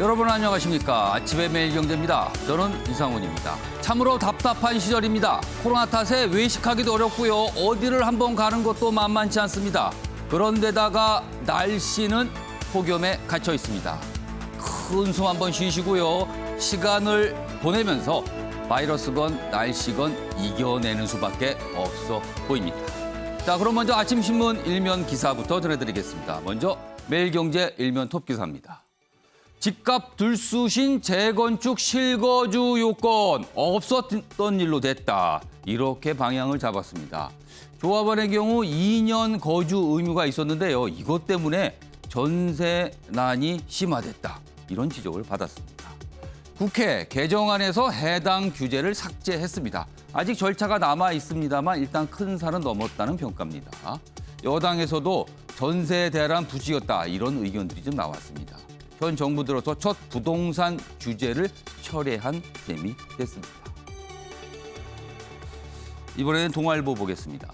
여러분 안녕하십니까. 아침의 매일경제입니다. 저는 이상훈입니다. 참으로 답답한 시절입니다. 코로나 탓에 외식하기도 어렵고요. 어디를 한번 가는 것도 만만치 않습니다. 그런데다가 날씨는 폭염에 갇혀 있습니다. 큰 숨 한번 쉬시고요. 시간을 보내면서 바이러스건 날씨건 이겨내는 수밖에 없어 보입니다. 자, 그럼 먼저 아침 신문 일면 기사부터 전해드리겠습니다. 먼저 매일경제 일면 톱 기사입니다. 집값 들쑤신 재건축 실거주 요건 없었던 일로 됐다. 이렇게 방향을 잡았습니다. 조합원의 경우 2년 거주 의무가 있었는데요. 이것 때문에 전세난이 심화됐다. 이런 지적을 받았습니다. 국회 개정안에서 해당 규제를 삭제했습니다. 아직 절차가 남아 있습니다만 일단 큰 산은 넘었다는 평가입니다. 여당에서도 전세에 대한 부지였다. 이런 의견들이 좀 나왔습니다. 현 정부 들어서 첫 부동산 규제를 철회한 셈이 됐습니다. 이번에는 동아일보 보겠습니다.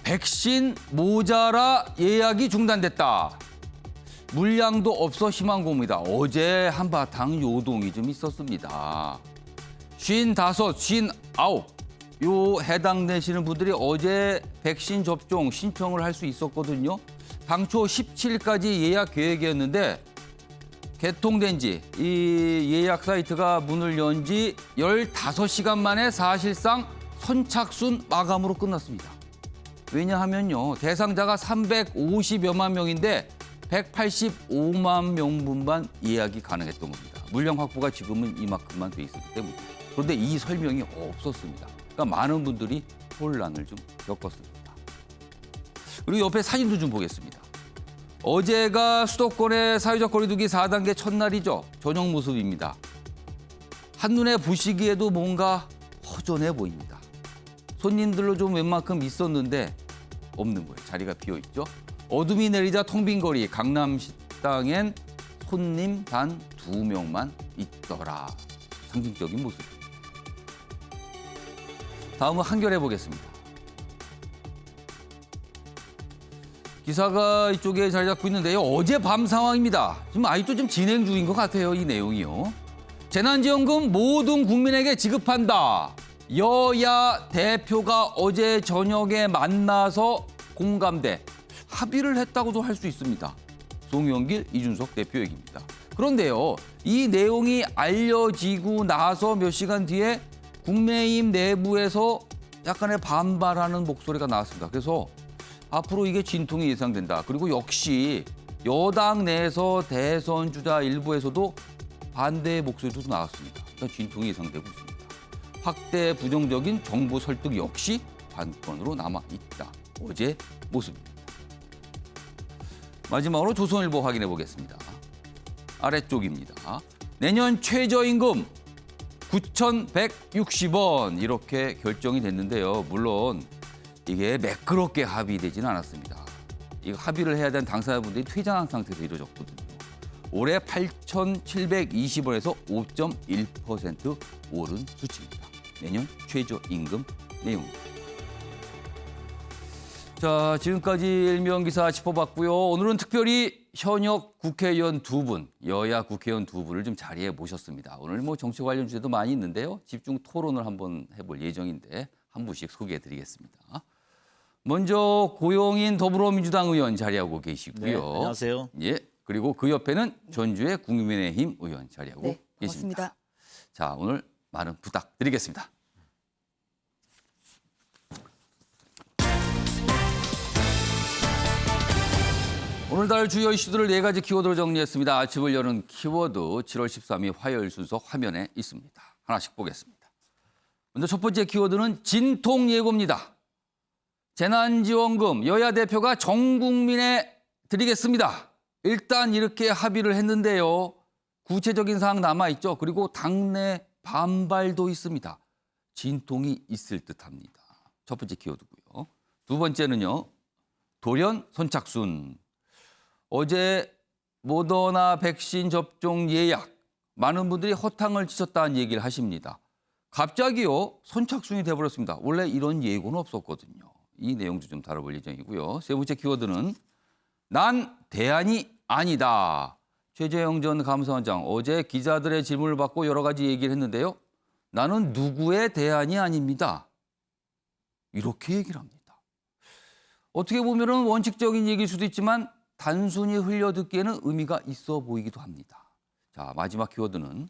백신 모자라 예약이 중단됐다. 물량도 없어 심한 겁니다. 어제 한바탕 요동이 좀 있었습니다. 55, 59 요 해당되시는 분들이 어제 백신 접종 신청을 할 수 있었거든요. 당초 17일까지 예약 계획이었는데 개통된 지 이 예약 사이트가 문을 연 지 15시간 만에 사실상 선착순 마감으로 끝났습니다. 왜냐하면요. 대상자가 350여만 명인데 185만 명분만 예약이 가능했던 겁니다. 물량 확보가 지금은 이만큼만 돼 있었기 때문에. 그런데 이 설명이 없었습니다. 그러니까 많은 분들이 혼란을 좀 겪었습니다. 그리고 옆에 사진도 좀 보겠습니다. 어제가 수도권의 사회적 거리두기 4단계 첫날이죠. 저녁 모습입니다. 한눈에 보시기에도 뭔가 허전해 보입니다. 손님들로 좀 웬만큼 있었는데 없는 거예요. 자리가 비어있죠. 어둠이 내리자 텅 빈 거리 강남식당엔 손님 단 2명만 있더라. 상징적인 모습입니다. 다음은 한겨레 보겠습니다. 기사가 이쪽에 자리 잡고 있는데요. 어젯밤 상황입니다. 지금 아직도 좀 진행 중인 것 같아요. 이 내용이요. 재난지원금 모든 국민에게 지급한다. 여야 대표가 어제 저녁에 만나서 공감대 합의를 했다고도 할 수 있습니다. 송영길, 이준석 대표 얘기입니다. 그런데요. 이 내용이 알려지고 나서 몇 시간 뒤에 국민의힘 내부에서 약간의 반발하는 목소리가 나왔습니다. 그래서 앞으로 이게 진통이 예상된다. 그리고 역시 여당 내에서 대선 주자 일부에서도 반대의 목소리도 나왔습니다. 그러니까 진통이 예상되고 있습니다. 확대 부정적인 정부 설득 역시 관건으로 남아있다. 어제 모습입니다. 마지막으로 조선일보 확인해 보겠습니다. 아래쪽입니다. 내년 최저임금 9,160원 이렇게 결정이 됐는데요. 물론 이게 매끄럽게 합의되지는 않았습니다. 이거 합의를 해야 되는 당사자분들이 퇴장한 상태에서 이루어졌거든요. 올해 8,720원에서 5.1% 오른 수치입니다. 내년 최저임금 내용입니다. 자, 지금까지 일면 기사 짚어봤고요. 오늘은 특별히 현역 국회의원 2분, 여야 국회의원 2분을 좀 자리에 모셨습니다. 오늘 뭐 정치 관련 주제도 많이 있는데요. 집중 토론을 한번 해볼 예정인데 한 분씩 소개해드리겠습니다. 먼저 고용인 더불어민주당 의원 자리하고 계시고요. 네, 안녕하세요. 예, 그리고 그 옆에는 전주의 국민의힘 의원 자리하고 네, 계십니다. 고맙습니다. 자, 오늘 많은 부탁드리겠습니다. 오늘 다룰 주요 이슈들을 4가지 키워드로 정리했습니다. 아침을 여는 키워드 7월 13일 화요일 순서 화면에 있습니다. 하나씩 보겠습니다. 먼저 첫 번째 키워드는 진통 예고입니다. 재난지원금 여야 대표가 전 국민에 드리겠습니다. 일단 이렇게 합의를 했는데요. 구체적인 사항 남아있죠. 그리고 당내 반발도 있습니다. 진통이 있을 듯합니다. 첫 번째 키워드고요. 두 번째는요. 돌연 선착순. 어제 모더나 백신 접종 예약 많은 분들이 허탕을 치셨다는 얘기를 하십니다. 갑자기요 선착순이 돼버렸습니다. 원래 이런 예고는 없었거든요. 이 내용도 좀 다뤄볼 예정이고요. 세 번째 키워드는 난 대안이 아니다. 최재형 전 감사원장 어제 기자들의 질문을 받고 여러 가지 얘기를 했는데요. 나는 누구의 대안이 아닙니다. 이렇게 얘기를 합니다. 어떻게 보면 원칙적인 얘기일 수도 있지만 단순히 흘려듣기에는 의미가 있어 보이기도 합니다. 자, 마지막 키워드는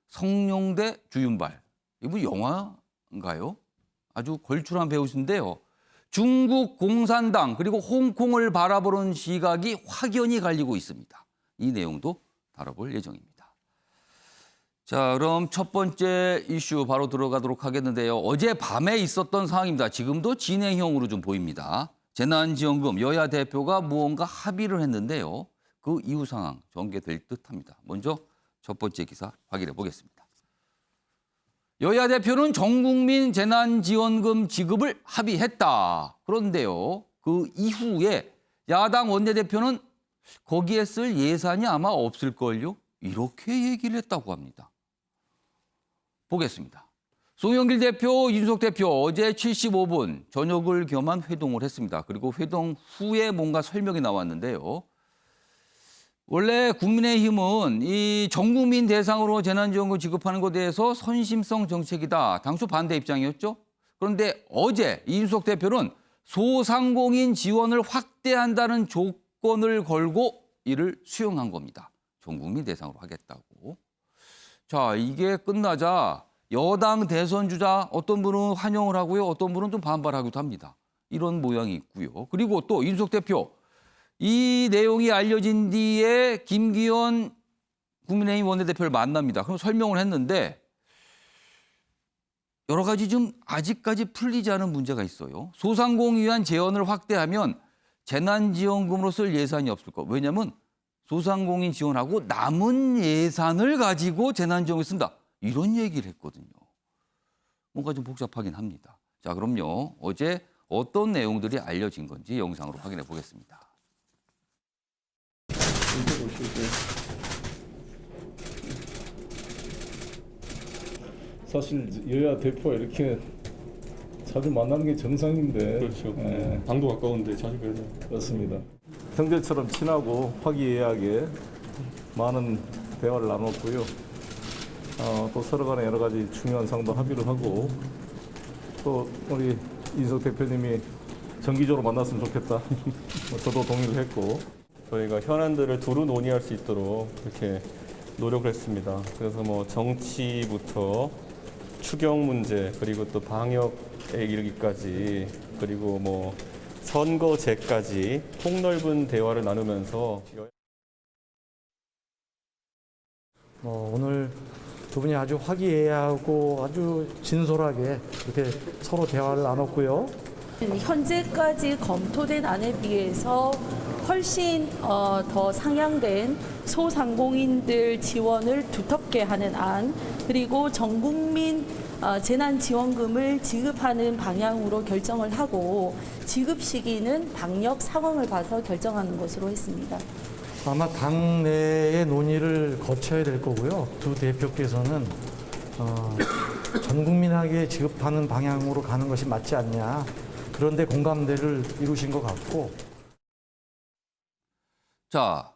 성룡대 주윤발. 이분 영화인가요? 아주 걸출한 배우신데요. 중국 공산당 그리고 홍콩을 바라보는 시각이 확연히 갈리고 있습니다. 이 내용도 다뤄볼 예정입니다. 자, 그럼 첫 번째 이슈 바로 들어가도록 하겠는데요. 어제 밤에 있었던 상황입니다. 지금도 진행형으로 좀 보입니다. 재난지원금 여야 대표가 무언가 합의를 했는데요. 그 이후 상황 전개될 듯합니다. 먼저 첫 번째 기사 확인해 보겠습니다. 여야 대표는 전국민 재난지원금 지급을 합의했다. 그런데요, 그 이후에 야당 원내대표는 거기에 쓸 예산이 아마 없을걸요? 이렇게 얘기를 했다고 합니다. 보겠습니다. 송영길 대표, 이준석 대표 어제 75분 저녁을 겸한 회동을 했습니다. 그리고 회동 후에 뭔가 설명이 나왔는데요. 원래 국민의힘은 이 전 국민 대상으로 재난지원금 지급하는 것에 대해서 선심성 정책이다. 당초 반대 입장이었죠. 그런데 어제 이준석 대표는 소상공인 지원을 확대한다는 조건을 걸고 이를 수용한 겁니다. 전 국민 대상으로 하겠다고. 자, 이게 끝나자 여당 대선 주자 어떤 분은 환영을 하고요. 어떤 분은 좀 반발하기도 합니다. 이런 모양이 있고요. 그리고 또 이준석 대표. 이 내용이 알려진 뒤에 김기현 국민의힘 원내대표를 만납니다. 그럼 설명을 했는데 여러 가지 좀 아직까지 풀리지 않은 문제가 있어요. 소상공인 위한 재원을 확대하면 재난지원금으로 쓸 예산이 없을 것. 왜냐하면 소상공인 지원하고 남은 예산을 가지고 재난지원금을 쓴다. 이런 얘기를 했거든요. 뭔가 좀 복잡하긴 합니다. 자, 그럼요. 어제 어떤 내용들이 알려진 건지 영상으로 확인해 보겠습니다. 사실 여야 대표가 이렇게 자주 만나는 게 정상인데. 그렇죠. 예, 방도 가까운데 자주 뵈서. 그렇습니다. 형제처럼 친하고 화기애애하게 많은 대화를 나눴고요. 또 서로 간에 여러 가지 중요한 사항도 합의를 하고 또 우리 이준석 대표님이 정기적으로 만났으면 좋겠다. 저도 동의를 했고. 저희가 현안들을 두루 논의할 수 있도록 그렇게 노력을 했습니다. 그래서 뭐 정치부터 추경 문제 그리고 또 방역에 이르기까지 그리고 뭐 선거제까지 폭넓은 대화를 나누면서 오늘 두 분이 아주 화기애애하고 아주 진솔하게 이렇게 서로 대화를 나눴고요. 현재까지 검토된 안에 비해서 훨씬 더 상향된 소상공인들 지원을 두텁게 하는 안, 그리고 전 국민 재난지원금을 지급하는 방향으로 결정을 하고 지급 시기는 방역 상황을 봐서 결정하는 것으로 했습니다. 아마 당내의 논의를 거쳐야 될 거고요. 두 대표께서는 전 국민에게 지급하는 방향으로 가는 것이 맞지 않냐. 그런데 공감대를 이루신 것 같고. 자,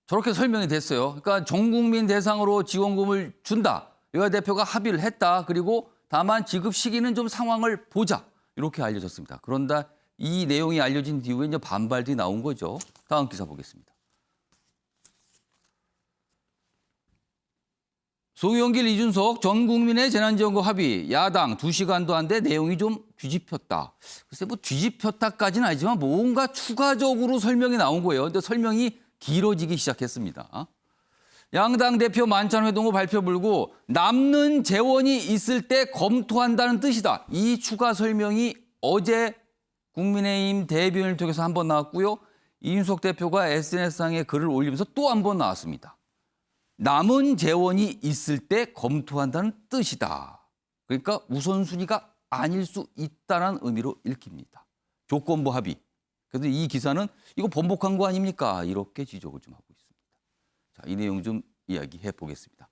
저렇게 설명이 됐어요. 그러니까 전 국민 대상으로 지원금을 준다. 여야 대표가 합의를 했다. 그리고 다만 지급 시기는 좀 상황을 보자. 이렇게 알려졌습니다. 그런데 이 내용이 알려진 뒤에 이제 반발이 나온 거죠. 다음 기사 보겠습니다. 송영길, 이준석 전 국민의 재난지원금 합의 야당 2시간도 안 돼 내용이 좀 뒤집혔다. 글쎄 뭐 뒤집혔다까지는 아니지만 뭔가 추가적으로 설명이 나온 거예요. 근데 설명이 길어지기 시작했습니다. 양당 대표 만찬 회동 후 발표 불구 남는 재원이 있을 때 검토한다는 뜻이다. 이 추가 설명이 어제 국민의힘 대변인을 통해서 한 번 나왔고요. 이준석 대표가 SNS상에 글을 올리면서 또 한 번 나왔습니다. 남은 재원이 있을 때 검토한다는 뜻이다. 그러니까 우선순위가 아닐 수 있다는 의미로 읽힙니다. 조건부 합의. 그래서 이 기사는 이거 번복한 거 아닙니까? 이렇게 지적을 좀 하고 있습니다. 자, 이 내용 좀 이야기해 보겠습니다.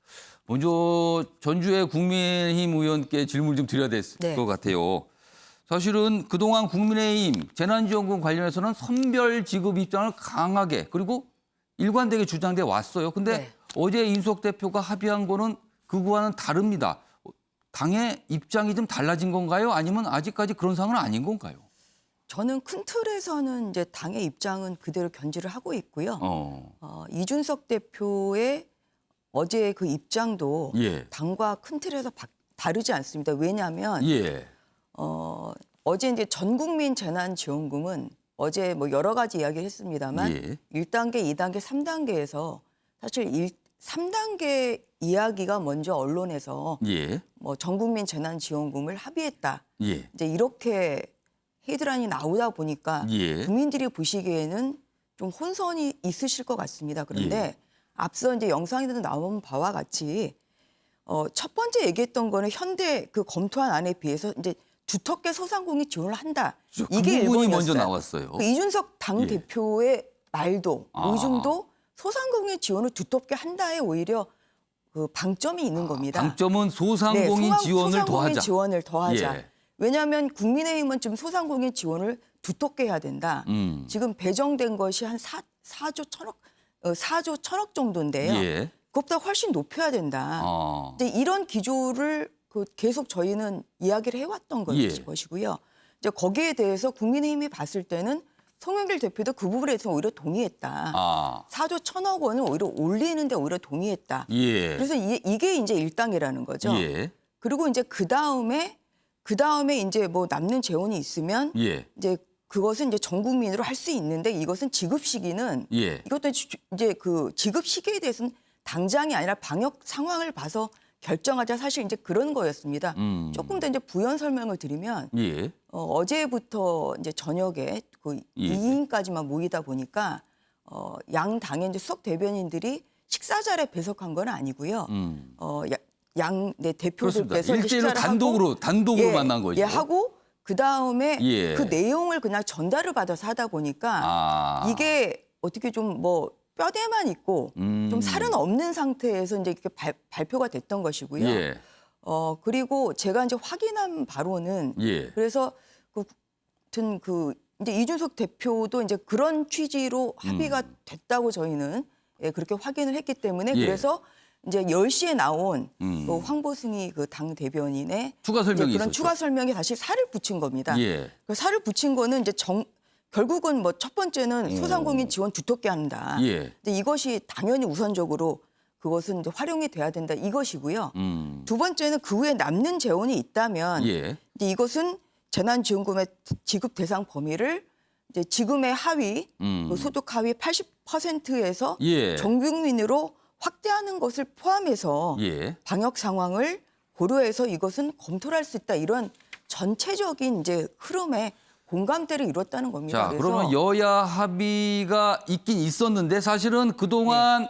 먼저 전주의 국민의힘 의원께 질문을 좀 드려야 될 것 같아요. 사실은 그동안 국민의힘 재난지원금 관련해서는 선별 지급 입장을 강하게 그리고 일관되게 주장돼 왔어요. 근데 네. 어제 이준석 대표가 합의한 거는 그거와는 다릅니다. 당의 입장이 좀 달라진 건가요? 아니면 아직까지 그런 상황은 아닌 건가요? 저는 큰 틀에서는 이제 당의 입장은 그대로 견지를 하고 있고요. 이준석 대표의 어제 그 입장도 예. 당과 큰 틀에서 다르지 않습니다. 왜냐하면 예. 어제 이제 전국민 재난지원금은 어제 뭐 여러 가지 이야기를 했습니다만 예. 1단계, 2단계, 3단계에서 사실 3단계 이야기가 먼저 언론에서 예. 뭐 전국민 재난지원금을 합의했다. 예. 이제 이렇게 헤드라인이 나오다 보니까 예. 국민들이 보시기에는 좀 혼선이 있으실 것 같습니다. 그런데 예. 앞서 이제 영상에도 나온 바와 같이 첫 번째 얘기했던 거는 현대 그 검토한 안에 비해서 이제 두텁게 소상공인 지원을 한다. 그 이게 부분이 일본이었어요. 먼저 나왔어요. 그 이준석 당 예. 대표의 말도 아. 의중도 소상공인 지원을 두텁게 한다에 오히려 그 방점이 있는 겁니다. 방점은 소상공인 지원을 소상공인 더하자. 지원을 더하자. 예. 왜냐하면 국민의힘은 지금 소상공인 지원을 두텁게 해야 된다. 지금 배정된 것이 한 4조 1천억 정도인데요. 예. 그것보다 훨씬 높여야 된다. 아. 이제 이런 기조를 계속 저희는 이야기를 해왔던 예. 것이고요. 이제 거기에 대해서 국민의힘이 봤을 때는 송영길 대표도 그 부분에 대해서 오히려 동의했다. 아. 4조 1천억 원을 오히려 올리는데 오히려 동의했다. 예. 그래서 이게 이제 1단계라는 거죠. 예. 그리고 이제 그 다음에 이제 뭐 남는 재원이 있으면 예. 이제 그것은 이제 전 국민으로 할 수 있는데 이것은 지급 시기는 예. 이것도 이제 그 지급 시기에 대해서는 당장이 아니라 방역 상황을 봐서 결정하자 사실 이제 그런 거였습니다. 조금 더 이제 부연 설명을 드리면 예. 어제부터 이제 저녁에 그 예. 2인까지만 모이다 보니까 양 당의 이제 수석 대변인들이 식사 자리에 배석한 건 아니고요. 양 그렇습니다. 대표들께서 이제 일대일로 식사를 단독으로 만난 거죠. 하고 그 다음에 예. 그 내용을 그냥 전달을 받아서 하다 보니까 아. 이게 어떻게 좀 뭐 뼈대만 있고 좀 살은 없는 상태에서 이제 이렇게 발표가 됐던 것이고요. 예. 그리고 제가 이제 확인한 바로는 예. 그래서 같은 이제 이준석 대표도 이제 그런 취지로 합의가 됐다고 저희는 그렇게 확인을 했기 때문에 예. 그래서 이제 10시에 나온 음. 황보승이 그 당 대변인의 추가 설명이 이제 그런 있었죠. 추가 설명에 다시 살을 붙인 겁니다. 예. 그 살을 붙인 거는 이제 결국은 뭐 첫 번째는 소상공인 지원 두텁게 한다. 예. 근데 이것이 당연히 우선적으로 그것은 이제 활용이 돼야 된다 이것이고요. 두 번째는 그 후에 남는 재원이 있다면 예. 이제 이것은 재난지원금의 지급 대상 범위를 이제 지금의 하위 그 소득 하위 80%에서 예. 전 국민으로 확대하는 것을 포함해서 예. 방역 상황을 고려해서 이것은 검토를 할 수 있다 이런 전체적인 이제 흐름에 공감대를 이뤘다는 겁니다. 자, 그래서 그러면 여야 합의가 있긴 있었는데 사실은 그동안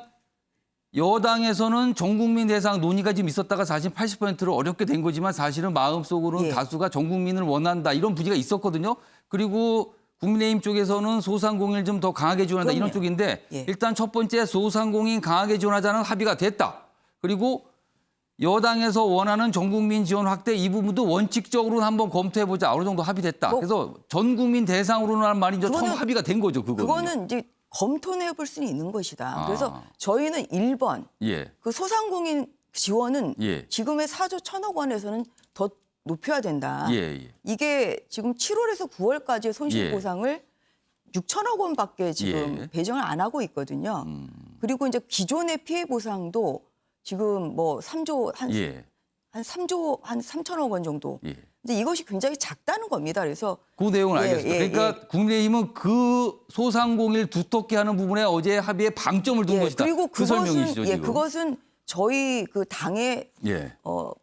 여당에서는 전 국민 대상 논의가 지금 있었다가 사실 80%를 어렵게 된 거지만 사실은 마음속으로는 예. 다수가 전 국민을 원한다 이런 분위기가 있었거든요. 그리고 국민의힘 쪽에서는 소상공인을 좀 더 강하게 지원한다 이런 그럼요. 쪽인데 예. 일단 첫 번째 소상공인 강하게 지원하자는 합의가 됐다. 그리고 여당에서 원하는 전 국민 지원 확대 이 부분도 원칙적으로는 한번 검토해보자. 어느 정도 합의됐다. 뭐, 그래서 전 국민 대상으로는 하는 말이 이제 처음 그거는- 합의가 된 거죠. 그거는 이제 검토해 볼 수는 있는 것이다. 아. 그래서 저희는 1번 예. 그 소상공인 지원은 예. 지금의 4조 1천억 원에서는 더 높여야 된다. 예, 예. 이게 지금 7월에서 9월까지의 손실 예. 보상을 6천억 원밖에 지금 예. 배정을 안 하고 있거든요. 그리고 이제 기존의 피해 보상도 지금 뭐 3조 예. 한 3조 한 3천억 원 정도. 예. 근데 이것이 굉장히 작다는 겁니다. 그래서 그 내용을 예, 알겠습니다. 예, 그러니까 국민의힘은 그 소상공인을 두텁게 하는 부분에 어제 합의에 방점을 둔 것이다. 그리고 그 설명이시죠, 지금. 그것은 저희 그 당의 예.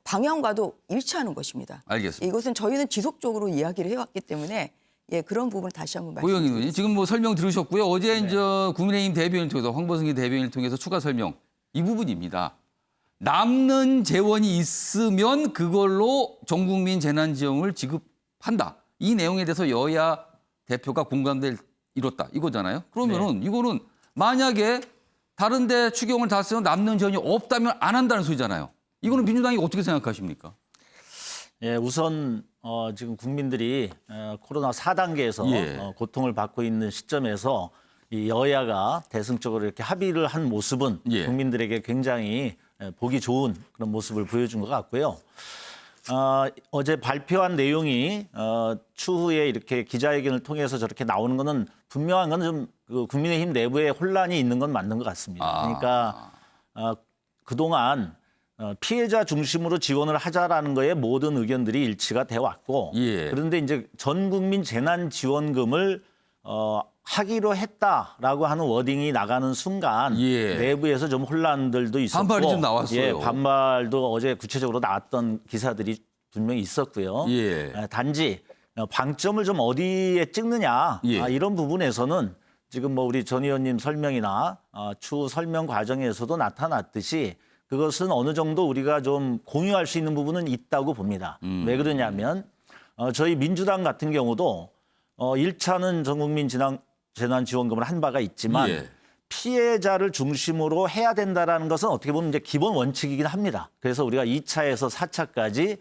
방향과도 일치하는 것입니다. 알겠습니다. 이것은 저희는 지속적으로 이야기를 해왔기 때문에 그런 부분 다시 한번 고영희 말씀드립니다. 의원님 지금 뭐 설명 들으셨고요. 어제 이제 국민의힘 대변인 통해서 황보승희 대변인을 통해서 추가 설명 이 부분입니다. 남는 재원이 있으면 그걸로 전 국민 재난지원을 지급한다. 이 내용에 대해서 여야 대표가 공감대를 이뤘다. 이거잖아요. 그러면은 이거는 만약에 다른 데 추경을 다 쓰면 남는 재원이 없다면 안 한다는 소리잖아요. 이거는 민주당이 어떻게 생각하십니까? 예, 우선 지금 국민들이 코로나 4단계에서 예. 고통을 받고 있는 시점에서 이 여야가 대승적으로 이렇게 합의를 한 모습은 예. 국민들에게 굉장히 보기 좋은 그런 모습을 보여준 것 같고요. 어제 발표한 내용이 추후에 이렇게 기자회견을 통해서 저렇게 나오는 거는 분명한 건 좀 그 국민의힘 내부에 혼란이 있는 건 맞는 것 같습니다. 그러니까 그동안 피해자 중심으로 지원을 하자라는 거에 모든 의견들이 일치가 돼 왔고 예. 그런데 이제 전 국민 재난 지원금을 하기로 했다라고 하는 워딩이 나가는 순간 예. 내부에서 좀 혼란들도 있었고 반발이 좀 나왔어요. 예, 반발도 어제 구체적으로 나왔던 기사들이 분명히 있었고요. 예. 단지 방점을 좀 어디에 찍느냐 예. 이런 부분에서는 지금 뭐 우리 전 의원님 설명이나 추후 설명 과정에서도 나타났듯이 그것은 어느 정도 우리가 좀 공유할 수 있는 부분은 있다고 봅니다. 왜 그러냐면 저희 민주당 같은 경우도 1차는 전국민 재난지원금을 한 바가 있지만 예. 피해자를 중심으로 해야 된다라는 것은 어떻게 보면 이제 기본 원칙이긴 합니다. 그래서 우리가 2차에서 4차까지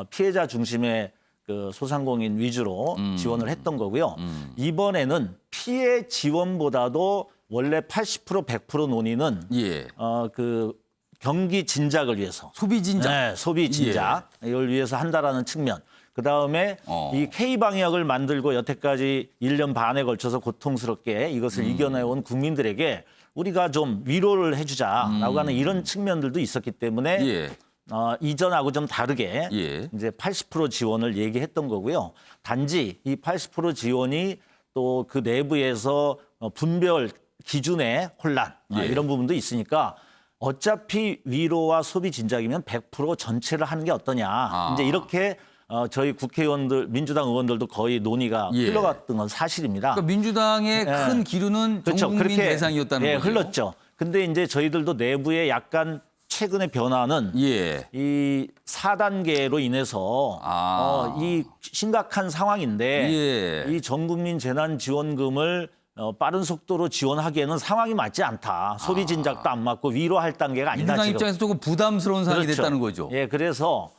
피해자 중심의 그 소상공인 위주로 지원을 했던 거고요. 이번에는 피해 지원보다도 원래 80% 100% 논의는 예. 그 경기 진작을 위해서 소비 진작. 네, 소비 진작 이걸 위해서 한다라는 측면. 그다음에 이 K방역을 만들고 여태까지 1년 반에 걸쳐서 고통스럽게 이것을 이겨내온 국민들에게 우리가 좀 위로를 해주자라고 하는 이런 측면들도 있었기 때문에 예. 이전하고 좀 다르게 예. 이제 80% 지원을 얘기했던 거고요. 단지 이 80% 지원이 또 그 내부에서 분별 기준의 혼란 예. 이런 부분도 있으니까 어차피 위로와 소비 진작이면 100% 전체를 하는 게 어떠냐. 이제 이렇게 저희 국회의원들, 민주당 의원들도 거의 논의가 예. 흘러갔던 건 사실입니다. 그러니까 민주당의 큰 기류는 전 국민 대상이었다는 거죠. 흘렀죠. 근데 이제 저희들도 내부에 약간 최근의 변화는 예. 이 4단계로 인해서 이 심각한 상황인데 예. 이 전국민 재난지원금을 빠른 속도로 지원하기에는 상황이 맞지 않다. 소비 진작도 안 맞고 위로할 단계가 아니다. 민주당 지금. 입장에서 조금 부담스러운 상황이 그렇죠. 됐다는 거죠. 예, 그래서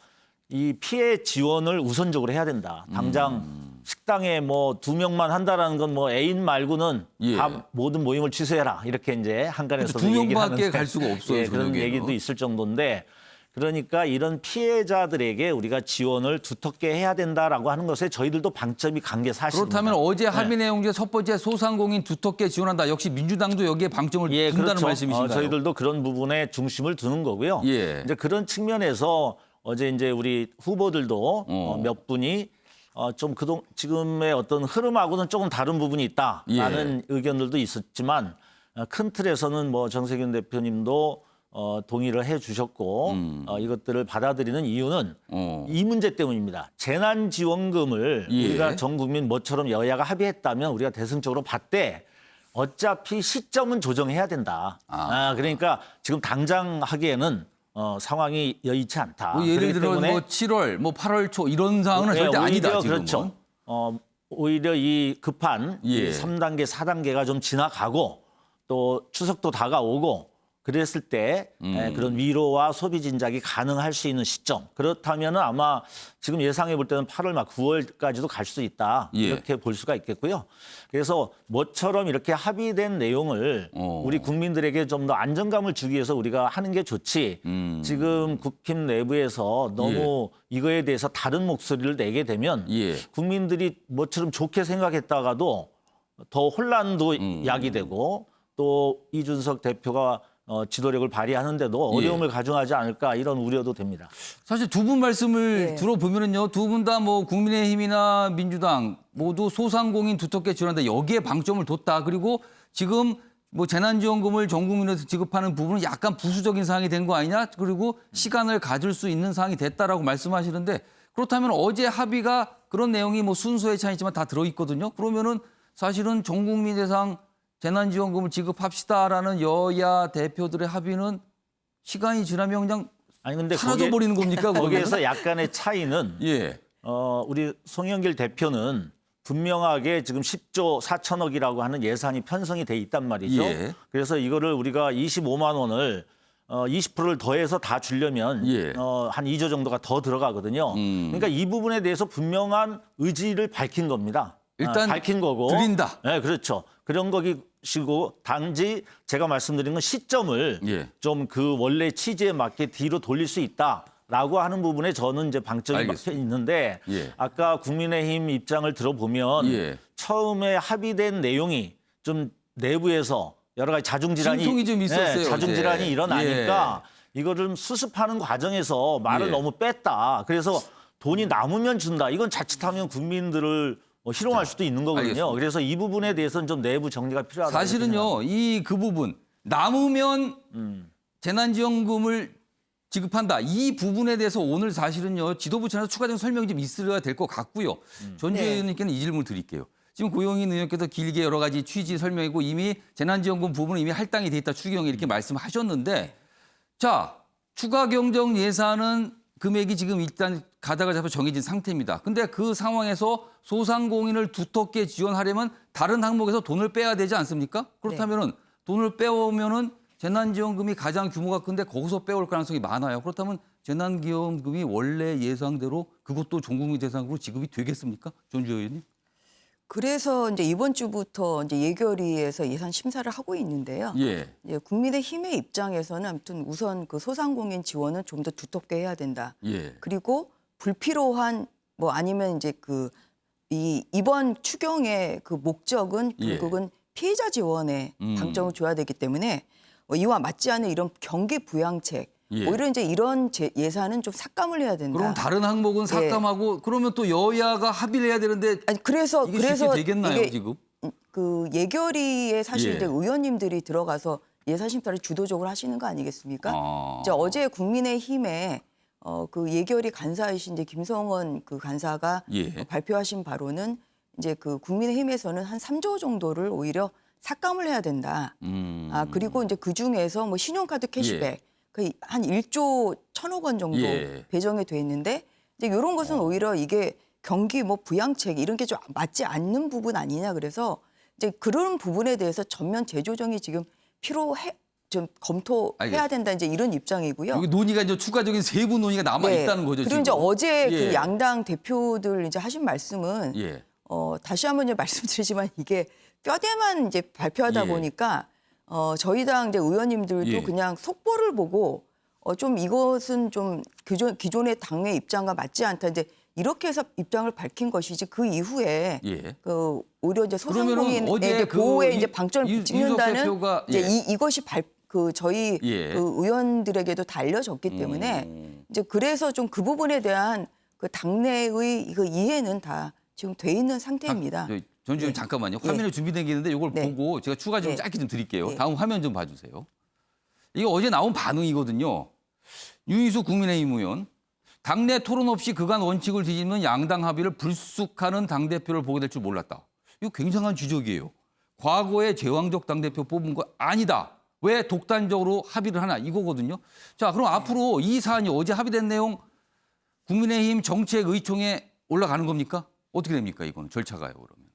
이 피해 지원을 우선적으로 해야 된다. 당장 식당에 뭐 2명만 한다라는 건 뭐 애인 말고는 예. 다 모든 모임을 취소해라. 이렇게 이제 한간에서 그렇죠. 2명밖에 갈 수가 없어요. 예, 그런 저녁에는. 얘기도 있을 정도인데 그러니까 이런 피해자들에게 우리가 지원을 두텁게 해야 된다라고 하는 것에 저희들도 방점이 간 게 사실입니다. 그렇다면 어제 합의 내용 중에 첫 번째 소상공인 두텁게 지원한다. 역시 민주당도 여기에 방점을 둔다는 그렇죠. 말씀이신가요? 저희들도 그런 부분에 중심을 두는 거고요. 예. 이제 그런 측면에서 어제 이제 우리 후보들도 몇 분이 좀 지금의 어떤 흐름하고는 조금 다른 부분이 있다라는 의견들도 있었지만 큰 틀에서는 뭐 정세균 대표님도 동의를 해주셨고 이것들을 받아들이는 이유는 이 문제 때문입니다. 재난지원금을 우리가 전 국민 뭐처럼 여야가 합의했다면 우리가 대승적으로 받되 어차피 시점은 조정해야 된다. 그러니까 지금 당장 하기에는 상황이 여의치 않다. 뭐 예를 그렇기 들어 때문에 뭐 7월, 뭐 8월 초 이런 상황은 절대 아니다. 지금은. 그렇죠. 오히려 이 급한 예. 이 3단계, 4단계가 좀 지나가고 또 추석도 다가오고 그랬을 때 그런 위로와 소비 진작이 가능할 수 있는 시점. 그렇다면 아마 지금 예상해 볼 때는 8월 막 9월까지도 갈 수 있다. 예. 이렇게 볼 수가 있겠고요. 그래서 뭐처럼 이렇게 합의된 내용을 우리 국민들에게 좀 더 안정감을 주기 위해서 우리가 하는 게 좋지. 지금 국힘 내부에서 너무 이거에 대해서 다른 목소리를 내게 되면 국민들이 뭐처럼 좋게 생각했다가도 더 혼란도 야기되고 또 이준석 대표가 지도력을 발휘하는데도 어려움을 가중하지 않을까 이런 우려도 됩니다. 사실 두 분 말씀을 들어보면은요, 두 분 다 뭐 국민의힘이나 민주당 모두 소상공인 두텁게 지원한다. 여기에 방점을 뒀다. 그리고 지금 뭐 재난지원금을 전 국민에서 지급하는 부분은 약간 부수적인 사항이 된 거 아니냐. 그리고 시간을 가질 수 있는 사항이 됐다라고 말씀하시는데 그렇다면 어제 합의가 그런 내용이 뭐 순서의 차이지만 다 들어있거든요. 그러면은 사실은 전 국민 대상 재난지원금을 지급합시다라는 여야 대표들의 합의는 시간이 지나면 그냥 근데 사라져버리는 겁니까? 거기에서 약간의 차이는 예. 우리 송영길 대표는 분명하게 지금 10조 4천억이라고 하는 예산이 편성이 돼 있단 말이죠. 예. 그래서 이거를 우리가 25만 원을 20%를 더해서 다 주려면 한 2조 정도가 더 들어가거든요. 그러니까 이 부분에 대해서 분명한 의지를 밝힌 겁니다. 일단 밝힌 거고. 드린다. 네, 그렇죠. 그런 거기 것이고 단지 제가 말씀드린 건 시점을 예. 좀 그 원래 취지에 맞게 뒤로 돌릴 수 있다라고 하는 부분에 저는 이제 방점이 박혀 알겠습니다. 있는데 예. 아까 국민의힘 입장을 들어보면 예. 처음에 합의된 내용이 좀 내부에서 여러 가지 자중질환이 진통이 좀 있었어요, 자중질환이 어제. 일어나니까 이거를 좀 수습하는 과정에서 말을 예. 너무 뺐다. 그래서 돈이 남으면 준다. 이건 자칫하면 국민들을 희롱할 수도 있는 거거든요. 알겠습니다. 그래서 이 부분에 대해서는 좀 내부 정리가 필요하다. 사실은요, 그 부분 남으면 재난지원금을 지급한다. 이 부분에 대해서 오늘 사실은요, 지도부 차원에서 추가적인 설명이 좀 있어야 될 것 같고요. 전주혜 네. 의원님께는 이 질문을 드릴게요. 지금 고용인 의원께서 길게 여러 가지 취지 설명이고 이미 재난지원금 부분은 이미 할당이 돼 있다 추경에 이렇게 말씀하셨는데 자, 추가 경정 예산은 금액이 지금 일단 가닥을 잡아 정해진 상태입니다. 근데 그 상황에서 소상공인을 두텁게 지원하려면 다른 항목에서 돈을 빼야 되지 않습니까? 그렇다면은 돈을 빼오면은 재난지원금이 가장 규모가 큰데 거기서 빼올 가능성이 많아요. 그렇다면 재난지원금이 원래 예상대로 그것도 전국민 대상으로 지급이 되겠습니까? 전주혜 의원님? 그래서 이제 이번 주부터 이제 예결위에서 예산 심사를 하고 있는데요. 예. 이제 국민의힘의 입장에서는 아무튼 우선 그 소상공인 지원은 좀 더 두텁게 해야 된다. 예. 그리고 불필요한 뭐 아니면 이제 이번 추경의 그 목적은 결국은 피해자 지원에 방점을 줘야 되기 때문에 이와 맞지 않는 이런 경기 부양책 예. 오히려 이제 이런 예산은 좀 삭감을 해야 된다. 그럼 다른 항목은 삭감하고 그러면 또 여야가 합의를 해야 되는데 아니 그래서 이게 쉽게 되겠나요, 이게 지금? 그 예결위에 사실 예. 이제 의원님들이 들어가서 예산 심사를 주도적으로 하시는 거 아니겠습니까? 아. 이제 어제 국민의힘에 그 예결위 간사이신 이제 김성원 그 간사가 예. 발표하신 바로는 이제 그 국민의힘에서는 한 3조 정도를 오히려 삭감을 해야 된다. 그리고 이제 그 중에서 뭐 신용카드 캐시백 거의 한 1조 1천억 원 정도 예. 배정이 돼 있는데 이제 이런 것은 오히려 이게 경기 뭐 부양책 이런 게 좀 맞지 않는 부분 아니냐 그래서 이제 그런 부분에 대해서 전면 재조정이 지금 좀 검토해야 알겠습니다. 된다 이제 이런 입장이고요. 여기 논의가 이제 추가적인 세부 논의가 남아 있다는 거죠, 그리고 지금. 이제 어제 예. 그 양당 대표들 이제 하신 말씀은 예. 다시 한번 이제 말씀드리지만 이게 뼈대만 이제 발표하다 예. 보니까 저희 당 이제 의원님들도 예. 그냥 속보를 보고 좀 이것은 좀 기존의 당의 입장과 맞지 않다 이제 이렇게 해서 입장을 밝힌 것이지 그 이후에 예. 그 오히려 이제 그러면은 소상공인의 어제 그 보호에 이- 이제 방점을 이준석 찍는다는 대표가 이제 예. 이것이 저희 예. 그 의원들에게도 다 알려졌기 때문에 이제 그래서 좀 그 부분에 대한 그 당내의 그 이해는 다 지금 돼 있는 상태입니다. 전주 예. 잠깐만요. 예. 화면에 준비된 게 있는데 이걸 네. 보고 제가 추가 좀 예. 짧게 좀 드릴게요. 예. 다음 화면 좀 봐주세요. 이게 어제 나온 반응이거든요. 윤희수 국민의힘 의원. 당내 토론 없이 그간 원칙을 뒤집는 양당 합의를 불쑥하는 당대표를 보게 될 줄 몰랐다. 이거 굉장한 주적이에요. 과거에 제왕적 당대표 뽑은 거 아니다. 왜 독단적으로 합의를 하나 이거거든요. 자, 그럼 앞으로 이 사안이 어제 합의된 내용 국민의힘 정책의총에 올라가는 겁니까? 어떻게 됩니까? 이거는 절차가요, 그러면.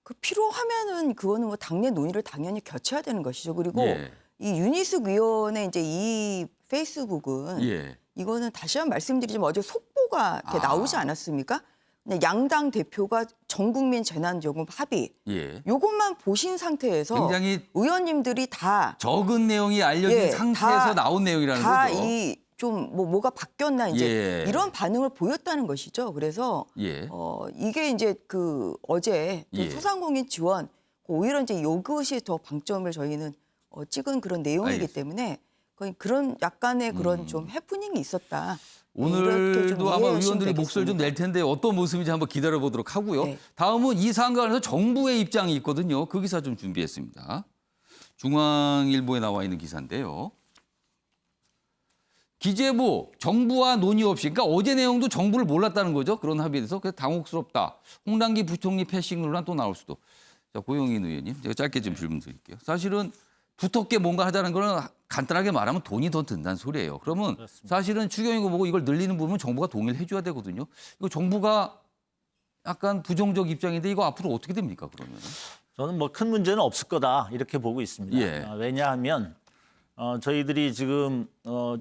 그 필요하면은 그거는 뭐 당내 논의를 당연히 거쳐야 되는 것이죠. 그리고 예. 이 윤희숙 의원의 이제 이 페이스북은 예. 이거는 다시 한번 말씀드리지만 어제 속보가 이렇게 나오지 않았습니까? 그냥 양당 대표가 전국민 재난지원금 합의 예. 요것만 보신 상태에서 굉장히 의원님들이 다 적은 내용이 알려진 예, 상태에서 다- 나온 내용이라는 다 거죠. 이 좀 뭐가 바뀌었나 이제 예. 이런 반응을 보였다는 것이죠. 그래서 예. 이게 이제 그 어제 그 예. 소상공인 지원 오히려 이제 이것이 더 방점을 저희는 찍은 그런 내용이기 알겠습니다. 때문에 거의 그런 약간의 그런 좀 해프닝이 있었다. 이렇게 좀 오늘도 아마 이해하시면 의원들이 목소리 좀 되겠습니다. 낼 텐데 어떤 모습인지 한번 기다려 보도록 하고요. 네. 다음은 이 사안과 관련해서 정부의 입장이 있거든요. 그 기사 좀 준비했습니다. 중앙일보에 나와 있는 기사인데요. 기재부 정부와 논의 없이 그러니까 어제 내용도 정부를 몰랐다는 거죠. 그런 합의에 대해서 그래서 당혹스럽다. 홍남기 부총리 패싱 논란 또 나올 수도. 자, 고용인 의원님 제가 짧게 좀 질문 드릴게요. 사실은 두텁게 뭔가 하자는 거는 간단하게 말하면 돈이 더 든다는 소리예요. 그러면 사실은 추경이고 뭐고 이걸 늘리는 부분은 정부가 동의를 해줘야 되거든요. 이거 정부가 약간 부정적 입장인데 이거 앞으로 어떻게 됩니까 그러면? 저는 뭐 큰 문제는 없을 거다 이렇게 보고 있습니다. 예. 왜냐하면 저희들이 지금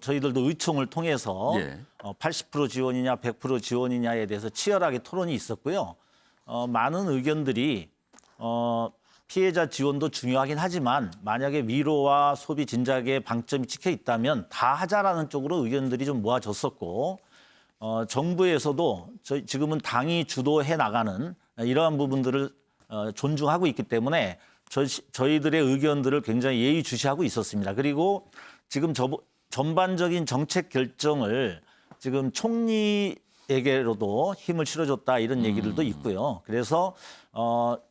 저희들도 의총을 통해서 예. 80% 지원이냐 100% 지원이냐에 대해서 치열하게 토론이 있었고요. 많은 의견들이 피해자 지원도 중요하긴 하지만 만약에 위로와 소비 진작에 방점이 찍혀 있다면 다 하자라는 쪽으로 의견들이 좀 모아졌었고 정부에서도 지금은 당이 주도해 나가는 이러한 부분들을 존중하고 있기 때문에 저희들의 의견들을 굉장히 예의주시하고 있었습니다. 그리고 지금 전반적인 정책 결정을 지금 총리에게로도 힘을 실어줬다 이런 얘기들도 있고요. 그래서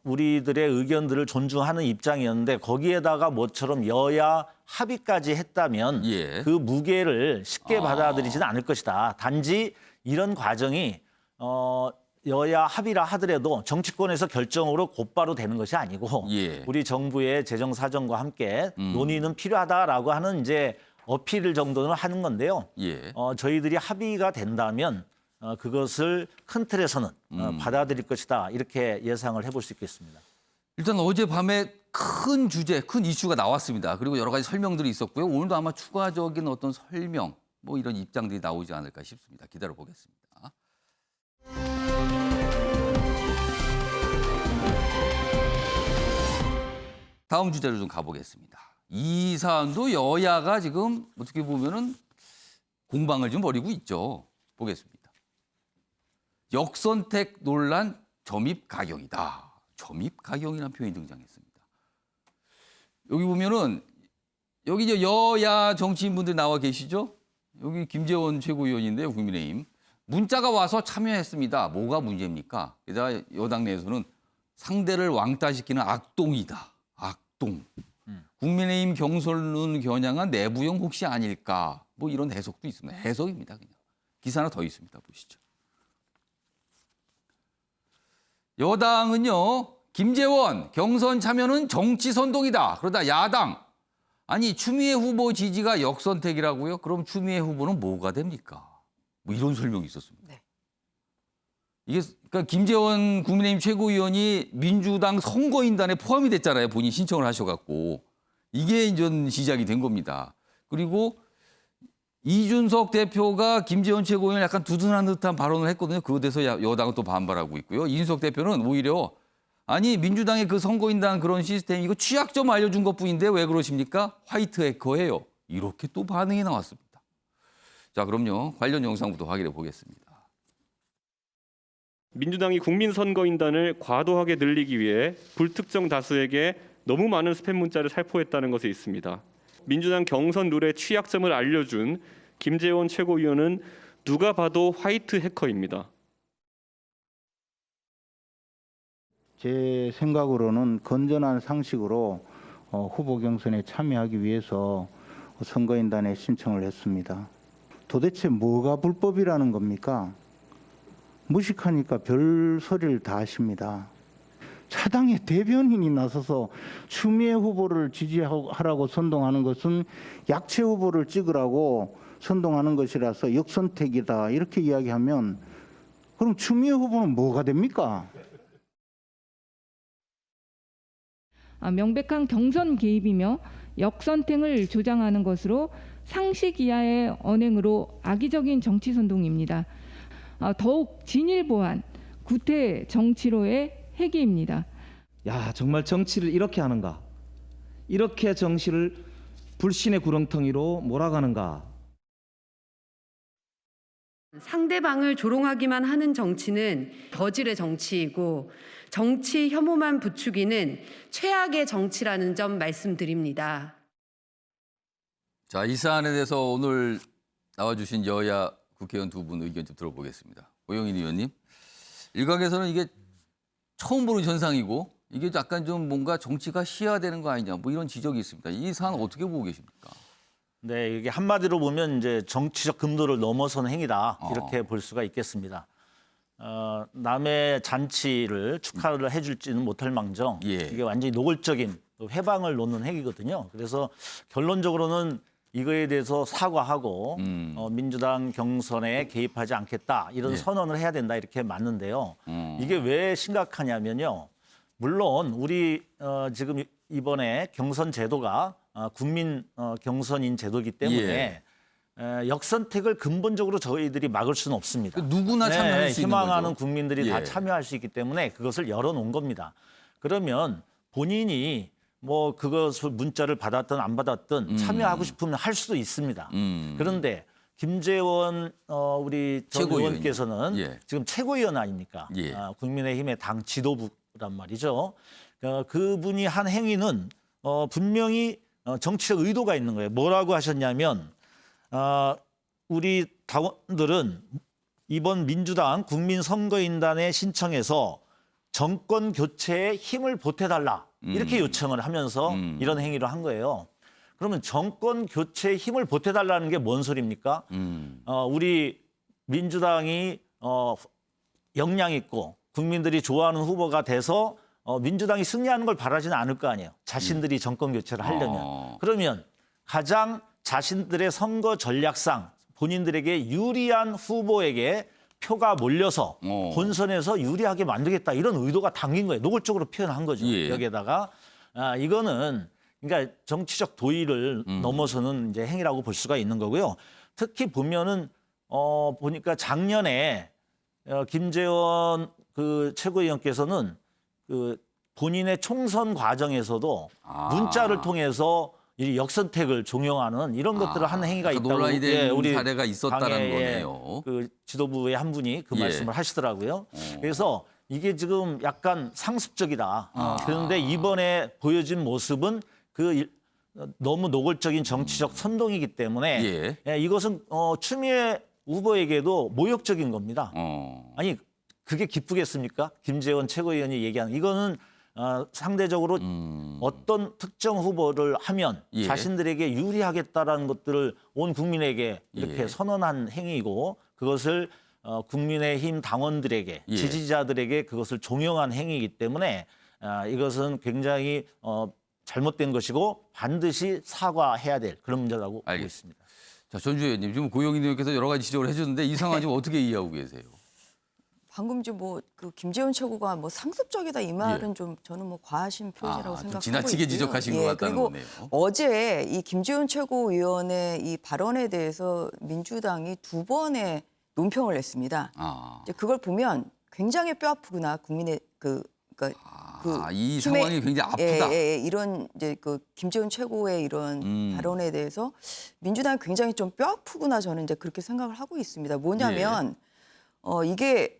우리들의 의견들을 존중하는 입장이었는데 거기에다가 모처럼 여야 합의까지 했다면 예. 그 무게를 쉽게 받아들이지는 않을 것이다. 단지 이런 과정이 여야 합의라 하더라도 정치권에서 결정으로 곧바로 되는 것이 아니고 예. 우리 정부의 재정 사정과 함께 논의는 필요하다라고 하는 이제 어필 정도는 하는 건데요. 예. 저희들이 합의가 된다면 그것을 큰 틀에서는 받아들일 것이다. 이렇게 예상을 해볼 수 있겠습니다. 일단 어젯밤에 큰 주제, 큰 이슈가 나왔습니다. 그리고 여러 가지 설명들이 있었고요. 오늘도 아마 추가적인 어떤 설명, 뭐 이런 입장들이 나오지 않을까 싶습니다. 기다려 보겠습니다. 다음 주제로 좀 가보겠습니다. 이 사안도 여야가 지금 어떻게 보면은 공방을 좀 벌이고 있죠. 보겠습니다. 역선택 논란 점입 가경이다. 점입 가경이라는 표현이 등장했습니다. 여기 보면은 여기 이제 여야 정치인분들 나와 계시죠? 여기 김재원 최고위원인데요, 국민의힘. 문자가 와서 참여했습니다. 뭐가 문제입니까? 게다가 여당 내에서는 상대를 왕따시키는 악동이다. 악동. 국민의힘 경선을 겨냥한 내부용 혹시 아닐까? 뭐 이런 해석도 있습니다. 해석입니다, 그냥. 기사 하나 더 있습니다. 보시죠. 여당은요, 김재원 경선 참여는 정치 선동이다. 그러다 야당, 아니 추미애 후보 지지가 역선택이라고요? 그럼 추미애 후보는 뭐가 됩니까? 뭐 이런 설명이 있었습니다. 네. 이게 그러니까 김재원 국민의힘 최고위원이 민주당 선거인단에 포함이 됐잖아요. 본인 신청을 하셔갖고 이게 이제 시작이 된 겁니다. 그리고 이준석 대표가 김재원 최고위원을 약간 두둔한 듯한 발언을 했거든요. 그거에 대해서 여당은 또 반발하고 있고요. 이준석 대표는 오히려 아니 민주당의 그 선거인단 그런 시스템 이거 취약 좀 알려준 것뿐인데 왜 그러십니까? 화이트 해커예요. 이렇게 또 반응이 나왔습니다. 자, 그럼요. 관련 영상부터 확인해 보겠습니다. 민주당이 국민선거인단을 과도하게 늘리기 위해 불특정 다수에게 너무 많은 스팸 문자를 살포했다는 것에 있습니다. 민주당 경선 룰의 취약점을 알려준 김재원 최고위원은 누가 봐도 화이트 해커입니다. 제 생각으로는 건전한 상식으로 후보 경선에 참여하기 위해서 선거인단에 신청을 했습니다. 도대체 뭐가 불법이라는 겁니까? 무식하니까 별 소리를 다 하십니다. 차당의 대변인이 나서서 추미애 후보를 지지하라고 선동하는 것은 약체 후보를 찍으라고 선동하는 것이라서 역선택이다 이렇게 이야기하면 그럼 추미애 후보는 뭐가 됩니까? 명백한 경선 개입이며 역선택을 조장하는 것으로 상식 이하의 언행으로 악의적인 정치 선동입니다. 더욱 진일보한 구태 정치로의 회귀입니다. 야, 정말 정치를 이렇게 하는가? 이렇게 정치를 불신의 구렁텅이로 몰아가는가? 상대방을 조롱하기만 하는 정치는 저질의 정치이고 정치 혐오만 부추기는 최악의 정치라는 점 말씀드립니다. 자, 이 사안에 대해서 오늘 나와주신 여야 국회의원 두 분 의견 좀 들어보겠습니다. 오영인 의원님, 일각에서는 이게 처음 보는 현상이고 이게 약간 좀 뭔가 정치가 희화되는 거 아니냐 뭐 이런 지적이 있습니다. 이 사안 어떻게 보고 계십니까? 네, 이게 한마디로 보면 이제 정치적 금도를 넘어선 행위다 이렇게 볼 수가 있겠습니다. 남의 잔치를 축하를 해줄지는 못할망정 이게 완전히 노골적인 회방을 놓는 행위거든요. 그래서 결론적으로는 이거에 대해서 사과하고 민주당 경선에 개입하지 않겠다 이런 선언을 해야 된다 이렇게 맞는데요. 이게 왜 심각하냐면요. 물론 우리 지금 이번에 경선 제도가 국민 경선인 제도이기 때문에 역선택을 근본적으로 저희들이 막을 수는 없습니다. 누구나 참여할 수 있는 희망하는 거죠. 국민들이 다 참여할 수 있기 때문에 그것을 열어놓은 겁니다. 그러면 본인이 뭐 그것을 문자를 받았든 안 받았든 참여하고 싶으면 할 수도 있습니다. 그런데 김재원 우리 전 최고위원이요. 의원께서는 예. 지금 최고위원 아닙니까? 예. 국민의힘의 당 지도부란 말이죠. 그분이 한 행위는 분명히 정치적 의도가 있는 거예요. 뭐라고 하셨냐면 우리 당원들은 이번 민주당 국민선거인단에 신청해서 정권 교체에 힘을 보태달라 이렇게 요청을 하면서 이런 행위를 한 거예요. 그러면 정권 교체에 힘을 보태달라는 게 뭔 소리입니까? 우리 민주당이 역량 있고 국민들이 좋아하는 후보가 돼서 민주당이 승리하는 걸 바라지는 않을 거 아니에요. 자신들이 정권 교체를 하려면. 그러면 가장 자신들의 선거 전략상 본인들에게 유리한 후보에게 표가 몰려서 본선에서 유리하게 만들겠다 이런 의도가 담긴 거예요. 노골적으로 표현한 거죠. 예. 여기에다가 이거는 그러니까 정치적 도의를 넘어서는 이제 행위라고 볼 수가 있는 거고요. 특히 보면은 보니까 작년에 김재원 그 최고위원께서는 그 본인의 총선 과정에서도 문자를 통해서 이 역선택을 종용하는 이런 것들을 하는 행위가 있다고 논란이 된 우리 사례가 있었다는 당의 거네요. 그 지도부의 한 분이 그 예. 말씀을 하시더라고요. 그래서 이게 지금 약간 상습적이다. 그런데 이번에 보여진 모습은 너무 노골적인 정치적 선동이기 때문에 이것은 추미애 후보에게도 모욕적인 겁니다. 아니 그게 기쁘겠습니까? 김재원 최고위원이 얘기하는 이거는 상대적으로 어떤 특정 후보를 하면 자신들에게 유리하겠다라는 것들을 온 국민에게 이렇게 선언한 행위이고 그것을 국민의힘 당원들에게 지지자들에게 그것을 종용한 행위이기 때문에 이것은 굉장히 잘못된 것이고 반드시 사과해야 될 그런 문제라고 보고 있습니다. 자, 전주 의원님 지금 고영인 의원께서 여러 가지 지적을 해주셨는데 이 상황 지금 어떻게 이해하고 계세요? 방금 그 김재원 최고가 뭐 상습적이다 이 말은 좀 저는 뭐 과하신 표현이라고 좀 생각하고 지나치게 있고요. 지적하신 것 같다는 그리고 거네요. 어제 이 김재원 최고위원의 이 발언에 대해서 민주당이 2번의 논평을 냈습니다. 이제 그걸 보면 굉장히 뼈아프구나 국민의 이 상황이 굉장히 아프다. 이런 이제 그 김재원 최고의 이런 발언에 대해서 민주당이 굉장히 좀 뼈아프구나 저는 이제 그렇게 생각을 하고 있습니다. 뭐냐면 이게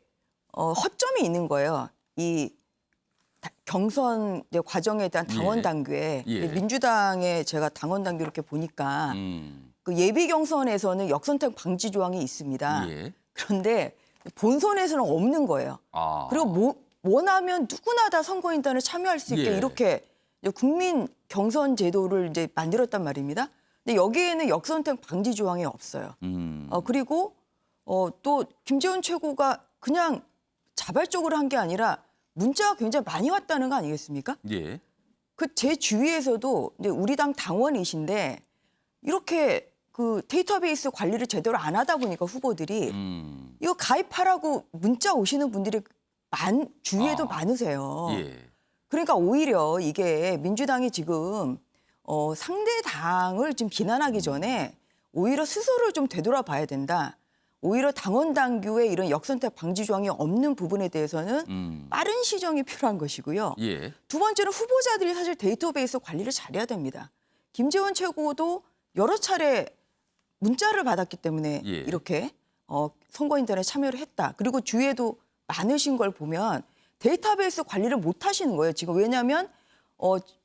허점이 있는 거예요. 이 경선 이제 과정에 대한 당원 당규에 민주당의 제가 당원 당규 이렇게 보니까 그 예비 경선에서는 역선택 방지 조항이 있습니다. 그런데 본선에서는 없는 거예요. 그리고 원하면 누구나 다 선거인단을 참여할 수 있게 이렇게 이제 국민 경선 제도를 이제 만들었단 말입니다. 근데 여기에는 역선택 방지 조항이 없어요. 그리고 또 김재원 최고가 그냥 자발적으로 한 게 아니라 문자가 굉장히 많이 왔다는 거 아니겠습니까? 그 제 주위에서도 이제 우리 당 당원이신데 이렇게 그 데이터베이스 관리를 제대로 안 하다 보니까 후보들이 이거 가입하라고 문자 오시는 분들이 주위에도 많으세요. 그러니까 오히려 이게 민주당이 지금 상대 당을 좀 비난하기 전에 오히려 스스로를 좀 되돌아봐야 된다. 오히려 당원 당규에 이런 역선택 방지 조항이 없는 부분에 대해서는 빠른 시정이 필요한 것이고요. 두 번째는 후보자들이 사실 데이터베이스 관리를 잘해야 됩니다. 김재원 최고도 여러 차례 문자를 받았기 때문에 이렇게 선거인단에 참여를 했다. 그리고 주위에도 많으신 걸 보면 데이터베이스 관리를 못 하시는 거예요. 지금 왜냐하면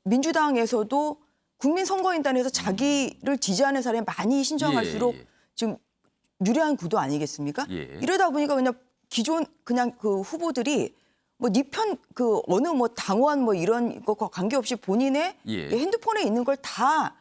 민주당에서도 국민선거인단에서 자기를 지지하는 사람이 많이 신청할수록 지금 유리한 구도 아니겠습니까? 이러다 보니까 그냥 기존 그냥 그 후보들이 뭐 네 편 그 어느 뭐 당원 뭐 이런 것과 관계없이 본인의 핸드폰에 있는 걸 다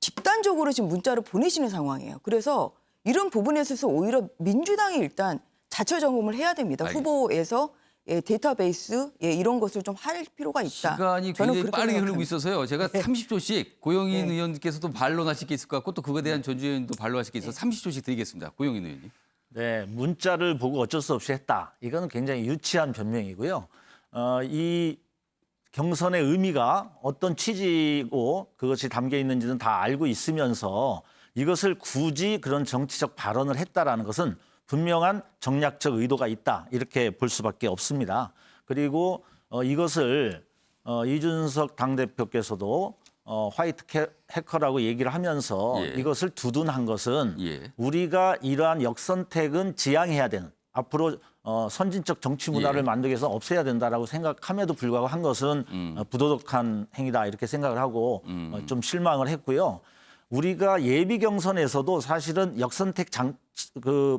집단적으로 지금 문자를 보내시는 상황이에요. 그래서 이런 부분에 있어서 오히려 민주당이 일단 자체 점검을 해야 됩니다. 후보에서 데이터베이스 이런 것을 좀 할 필요가 있다. 시간이 저는 굉장히 그렇게 빠르게 흐르고 생각합니다. 있어서요. 제가 30초씩 고영인 의원께서도 반론하실 게 있을 것 같고 또 그거에 대한 전주 의원도 반론하실 게 있어서 30초씩 드리겠습니다. 고영인 의원님. 네, 문자를 보고 어쩔 수 없이 했다. 이거는 굉장히 유치한 변명이고요. 이 경선의 의미가 어떤 취지고 그것이 담겨 있는지는 다 알고 있으면서 이것을 굳이 그런 정치적 발언을 했다라는 것은 분명한 정략적 의도가 있다. 이렇게 볼 수밖에 없습니다. 그리고 이것을 이준석 당대표께서도 화이트 해커라고 얘기를 하면서 예. 이것을 두둔한 것은 예. 우리가 이러한 역선택은 지양해야 되는 앞으로 선진적 정치 문화를 예. 만들기 위해서 없애야 된다라고 생각함에도 불구하고 한 것은 부도덕한 행위다 이렇게 생각을 하고 좀 실망을 했고요. 우리가 예비 경선에서도 사실은 역선택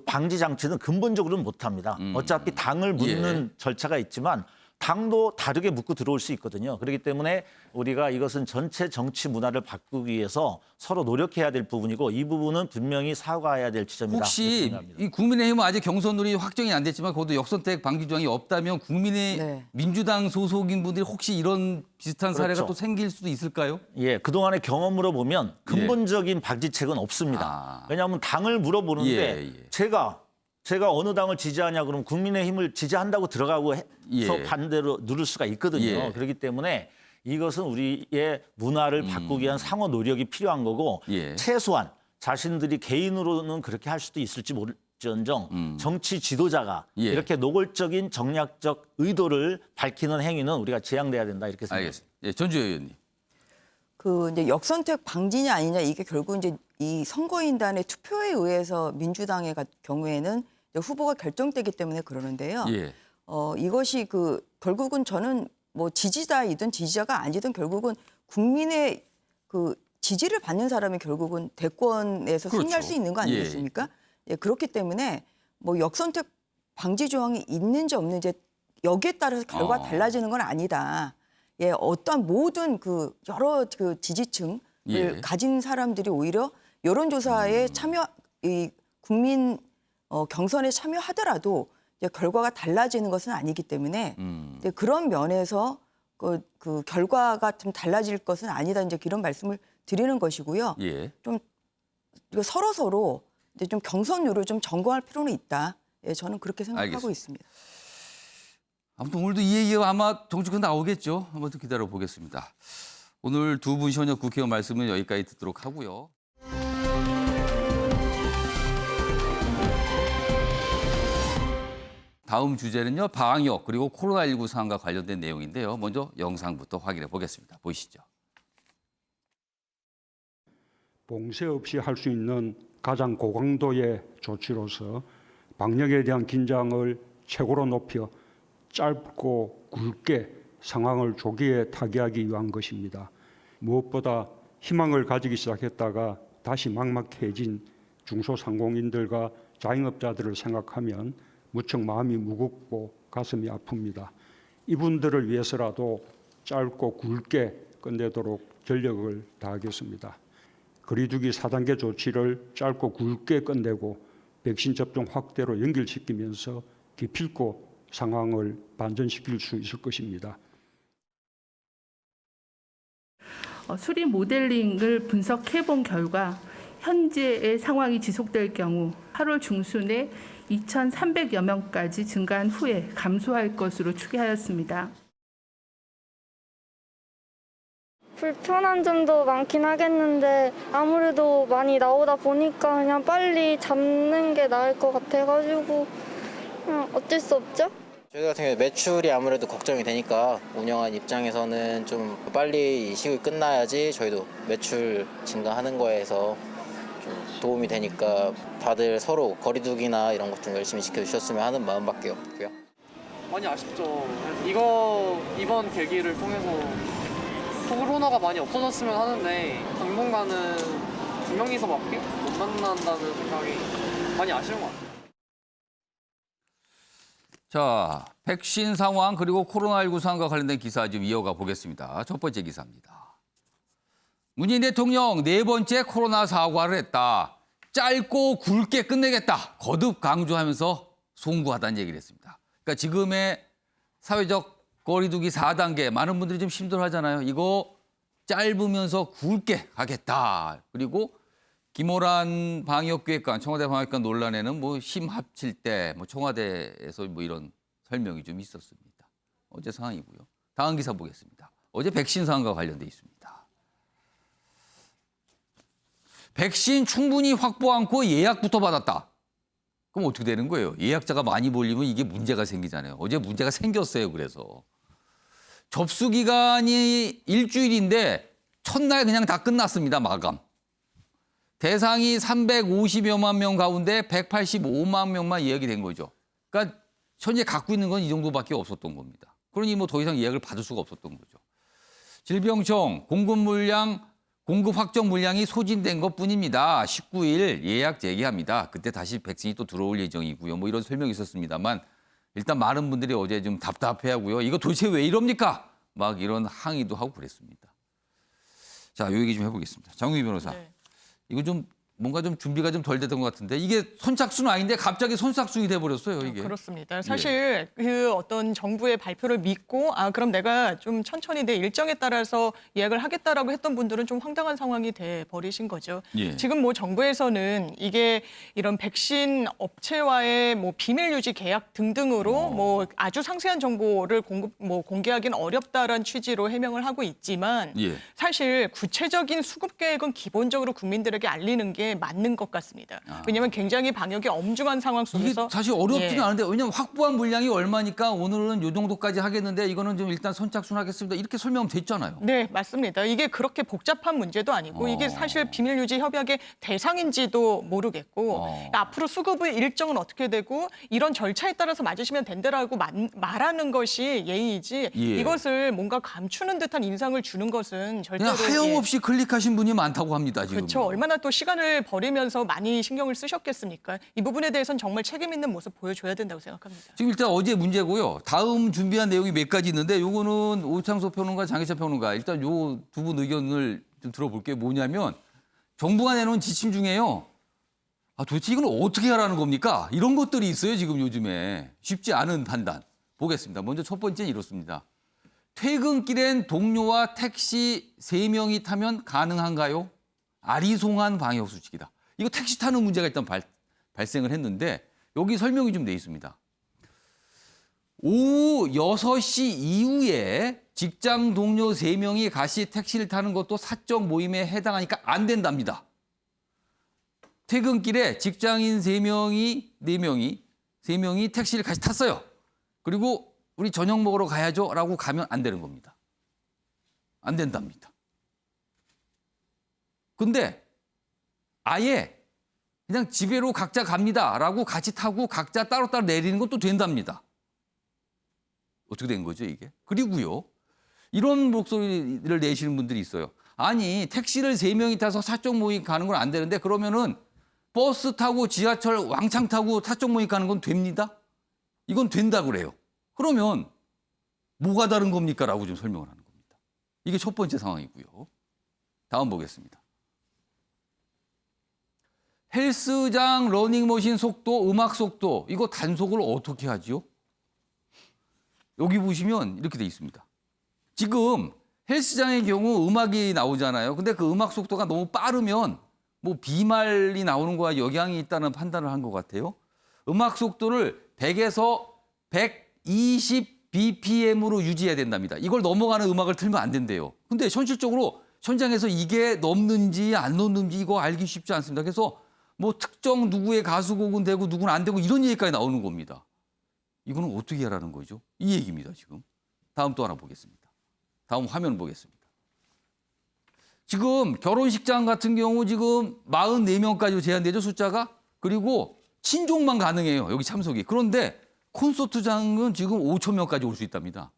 방지 장치는 근본적으로는 못합니다. 어차피 당을 묻는 절차가 있지만 당도 다르게 묻고 들어올 수 있거든요. 그렇기 때문에 우리가 이것은 전체 정치 문화를 바꾸기 위해서 서로 노력해야 될 부분이고 이 부분은 분명히 사과해야 될 지점이다. 이렇게 혹시 생각합니다. 이 국민의힘은 아직 경선룰이 확정이 안 됐지만 그것도 역선택 방지 조항이 없다면 네. 민주당 소속인 분들이 혹시 이런 비슷한 사례가 그렇죠. 또 생길 수도 있을까요? 예, 그동안의 경험으로 보면 근본적인 방지책은 없습니다. 아. 왜냐하면 당을 물어보는데 예, 예. 제가 어느 당을 지지하냐 그러면 국민의힘을 지지한다고 들어가고 해서 예. 반대로 누를 수가 있거든요. 예. 그렇기 때문에 이것은 우리의 문화를 바꾸기 위한 상호 노력이 필요한 거고 예. 최소한 자신들이 개인으로는 그렇게 할 수도 있을지 모를지언정 정치 지도자가 예. 이렇게 노골적인 정략적 의도를 밝히는 행위는 우리가 지양돼야 된다 이렇게 생각합니다. 알겠습니다. 예, 전주혜 의원님. 그 이제 역선택 방지냐 아니냐 이게 결국 이제 이 선거인단의 투표에 의해서 민주당의 경우에는 이제 후보가 결정되기 때문에 그러는데요. 예. 이것이 그 결국은 저는 뭐 지지자이든 지지자가 아니든 결국은 국민의 그 지지를 받는 사람이 결국은 대권에서 그렇죠. 승리할 수 있는 거 아니겠습니까? 예, 그렇기 때문에 뭐 역선택 방지 조항이 있는지 없는지 여기에 따라서 결과가 달라지는 건 아니다. 예, 어떠한 모든 그 여러 그 지지층을 예. 가진 사람들이 오히려 여론조사에 참여, 이 국민 경선에 참여하더라도 이제 결과가 달라지는 것은 아니기 때문에 이제 그런 면에서 그 결과가 좀 달라질 것은 아니다. 이제 이런 말씀을 드리는 것이고요. 예. 좀 이거 서로 이제 좀 경선률을 좀 점검할 필요는 있다. 예, 저는 그렇게 생각하고 알겠습니다. 있습니다. 아무튼 오늘도 이 얘기가 아마 정치권 나오겠죠. 한번 더 기다려 보겠습니다. 오늘 두 분 현역 국회의원 말씀은 여기까지 듣도록 하고요. 다음 주제는요. 방역 그리고 코로나19 상황과 관련된 내용인데요. 먼저 영상부터 확인해 보겠습니다. 보시죠. 봉쇄 없이 할 수 있는 가장 고강도의 조치로서 방역에 대한 긴장을 최고로 높여 짧고 굵게 상황을 조기에 타개하기 위한 것입니다. 무엇보다 희망을 가지기 시작했다가 다시 막막해진 중소상공인들과 자영업자들을 생각하면 무척 마음이 무겁고 가슴이 아픕니다. 이분들을 위해서라도 짧고 굵게 끝내도록 전력을 다하겠습니다. 거리두기 4단계 조치를 짧고 굵게 끝내고 백신 접종 확대로 연결시키면서 기필코 상황을 반전시킬 수 있을 것입니다. 수리 모델링을 분석해 본 결과 현재의 상황이 지속될 경우 8월 중순에 2,300여 명까지 증가한 후에 감소할 것으로 추계하였습니다. 불편한 점도 많긴 하겠는데 아무래도 많이 나오다 보니까 그냥 빨리 잡는 게 나을 것 같아가지고 그냥 어쩔 수 없죠. 저희 같은 경우에 매출이 아무래도 걱정이 되니까 운영한 입장에서는 좀 빨리 이 시국이 끝나야지 저희도 매출 증가하는 거에서 좀 도움이 되니까 다들 서로 거리두기나 이런 것 좀 열심히 지켜주셨으면 하는 마음밖에 없고요. 많이 아쉽죠. 이번 계기를 통해서 코로나가 많이 없어졌으면 하는데 당분간은 두 명이서밖에 못 만난다는 생각이 많이 아쉬운 것 같아요. 자, 백신 상황 그리고 코로나19 상황과 관련된 기사 좀 이어가 보겠습니다. 첫 번째 기사입니다. 문재인 대통령 네 번째 코로나 사과를 했다. 짧고 굵게 끝내겠다. 거듭 강조하면서 송구하다는 얘기를 했습니다. 그러니까 지금의 사회적 거리두기 4단계 많은 분들이 좀 힘들어하잖아요. 이거 짧으면서 굵게 가겠다. 그리고 김호란 방역기획관, 청와대 방역기획관 논란에는 뭐 힘 합칠 때 뭐 청와대에서 뭐 이런 설명이 좀 있었습니다. 어제 상황이고요. 다음 기사 보겠습니다. 어제 백신 상황과 관련돼 있습니다. 백신 충분히 확보 않고 예약부터 받았다. 그럼 어떻게 되는 거예요? 예약자가 많이 몰리면 이게 문제가 생기잖아요. 어제 문제가 생겼어요. 그래서 접수 기간이 일주일인데 첫날 그냥 다 끝났습니다. 마감. 대상이 350여만 명 가운데 185만 명만 예약이 된 거죠. 그러니까 현재 갖고 있는 건 이 정도밖에 없었던 겁니다. 그러니 뭐 더 이상 예약을 받을 수가 없었던 거죠. 질병청 공급 확정 물량이 소진된 것뿐입니다. 19일 예약 재개합니다. 그때 다시 백신이 또 들어올 예정이고요. 뭐 이런 설명이 있었습니다만 일단 많은 분들이 어제 좀 답답해하고요. 이거 도대체 왜 이럽니까? 막 이런 항의도 하고 그랬습니다. 자, 요 얘기 좀 해보겠습니다. 장우희 변호사. 네. 이거 좀 뭔가 좀 준비가 좀 덜 됐던 것 같은데 이게 선착순 아닌데 갑자기 선착순이 돼버렸어요, 이게. 그렇습니다. 사실 그 어떤 정부의 발표를 믿고 그럼 내가 좀 천천히 내 일정에 따라서 예약을 하겠다라고 했던 분들은 좀 황당한 상황이 돼 버리신 거죠. 예. 지금 뭐 정부에서는 이게 이런 백신 업체와의 뭐 비밀 유지 계약 등등으로 뭐 아주 상세한 정보를 공개하기는 어렵다라는 취지로 해명을 하고 있지만 예. 사실 구체적인 수급 계획은 기본적으로 국민들에게 알리는 게 맞는 것 같습니다. 왜냐하면 굉장히 방역이 엄중한 상황 속에서 이게 사실 어렵지는 않은데 왜냐하면 확보한 물량이 얼마니까 오늘은 이 정도까지 하겠는데 이거는 좀 일단 선착순 하겠습니다. 이렇게 설명하면 됐잖아요. 네, 맞습니다. 이게 그렇게 복잡한 문제도 아니고 이게 사실 비밀 유지 협약의 대상인지도 모르겠고 앞으로 수급의 일정은 어떻게 되고 이런 절차에 따라서 맞으시면 된다라고 말하는 것이 예의이지 예. 이것을 뭔가 감추는 듯한 인상을 주는 것은 절대로 그냥 하염없이 클릭하신 분이 많다고 합니다, 지금. 그렇죠. 얼마나 또 시간을 버리면서 많이 신경을 쓰셨겠습니까? 이 부분에 대해서는 정말 책임 있는 모습 보여줘야 된다고 생각합니다. 지금 일단 어제 문제고요. 다음 준비한 내용이 몇 가지 있는데 요거는 오창석 평론가, 장혜찬 평론가 일단 요 두 분 의견을 좀 들어볼게요. 뭐냐면 정부가 내놓은 지침 중에요. 도대체 이건 어떻게 하라는 겁니까? 이런 것들이 있어요, 지금 요즘에. 쉽지 않은 판단. 보겠습니다. 먼저 첫 번째는 이렇습니다. 퇴근길엔 동료와 택시 3명이 타면 가능한가요? 아리송한 방역 수칙이다. 이거 택시 타는 문제가 일단 발생을 했는데 여기 설명이 좀 돼 있습니다. 오후 6시 이후에 직장 동료 3명이 같이 택시를 타는 것도 사적 모임에 해당하니까 안 된답니다. 퇴근길에 직장인 3명이 택시를 같이 탔어요. 그리고 우리 저녁 먹으러 가야죠 라고 가면 안 되는 겁니다. 안 된답니다. 근데 아예 그냥 집에로 각자 갑니다라고 같이 타고 각자 따로따로 내리는 건 또 된답니다. 어떻게 된 거죠, 이게? 그리고요. 이런 목소리를 내시는 분들이 있어요. 아니, 택시를 3명이 타서 사적 모임 가는 건 안 되는데 그러면은 버스 타고 지하철 왕창 타고 사적 모임 가는 건 됩니다? 이건 된다 그래요. 그러면 뭐가 다른 겁니까? 라고 좀 설명을 하는 겁니다. 이게 첫 번째 상황이고요. 다음 보겠습니다. 헬스장 러닝머신 속도, 음악 속도 이거 단속을 어떻게 하지요? 여기 보시면 이렇게 돼 있습니다. 지금 헬스장의 경우 음악이 나오잖아요. 근데 그 음악 속도가 너무 빠르면 뭐 비말이 나오는 거와 영향이 있다는 판단을 한 것 같아요. 음악 속도를 100에서 120 BPM으로 유지해야 된답니다. 이걸 넘어가는 음악을 틀면 안 된대요. 근데 현실적으로 현장에서 이게 넘는지 안 넘는지 이거 알기 쉽지 않습니다. 그래서 뭐 특정 누구의 가수곡은 되고 누구는 안 되고 이런 얘기까지 나오는 겁니다. 이거는 어떻게 하라는 거죠? 이 얘기입니다, 지금. 다음 또 하나 보겠습니다. 다음 화면 보겠습니다. 지금 결혼식장 같은 경우 지금 44명까지 제한되죠, 숫자가. 그리고 친족만 가능해요, 여기 참석이. 그런데 콘서트장은 지금 5천 명까지 올 수 있답니다.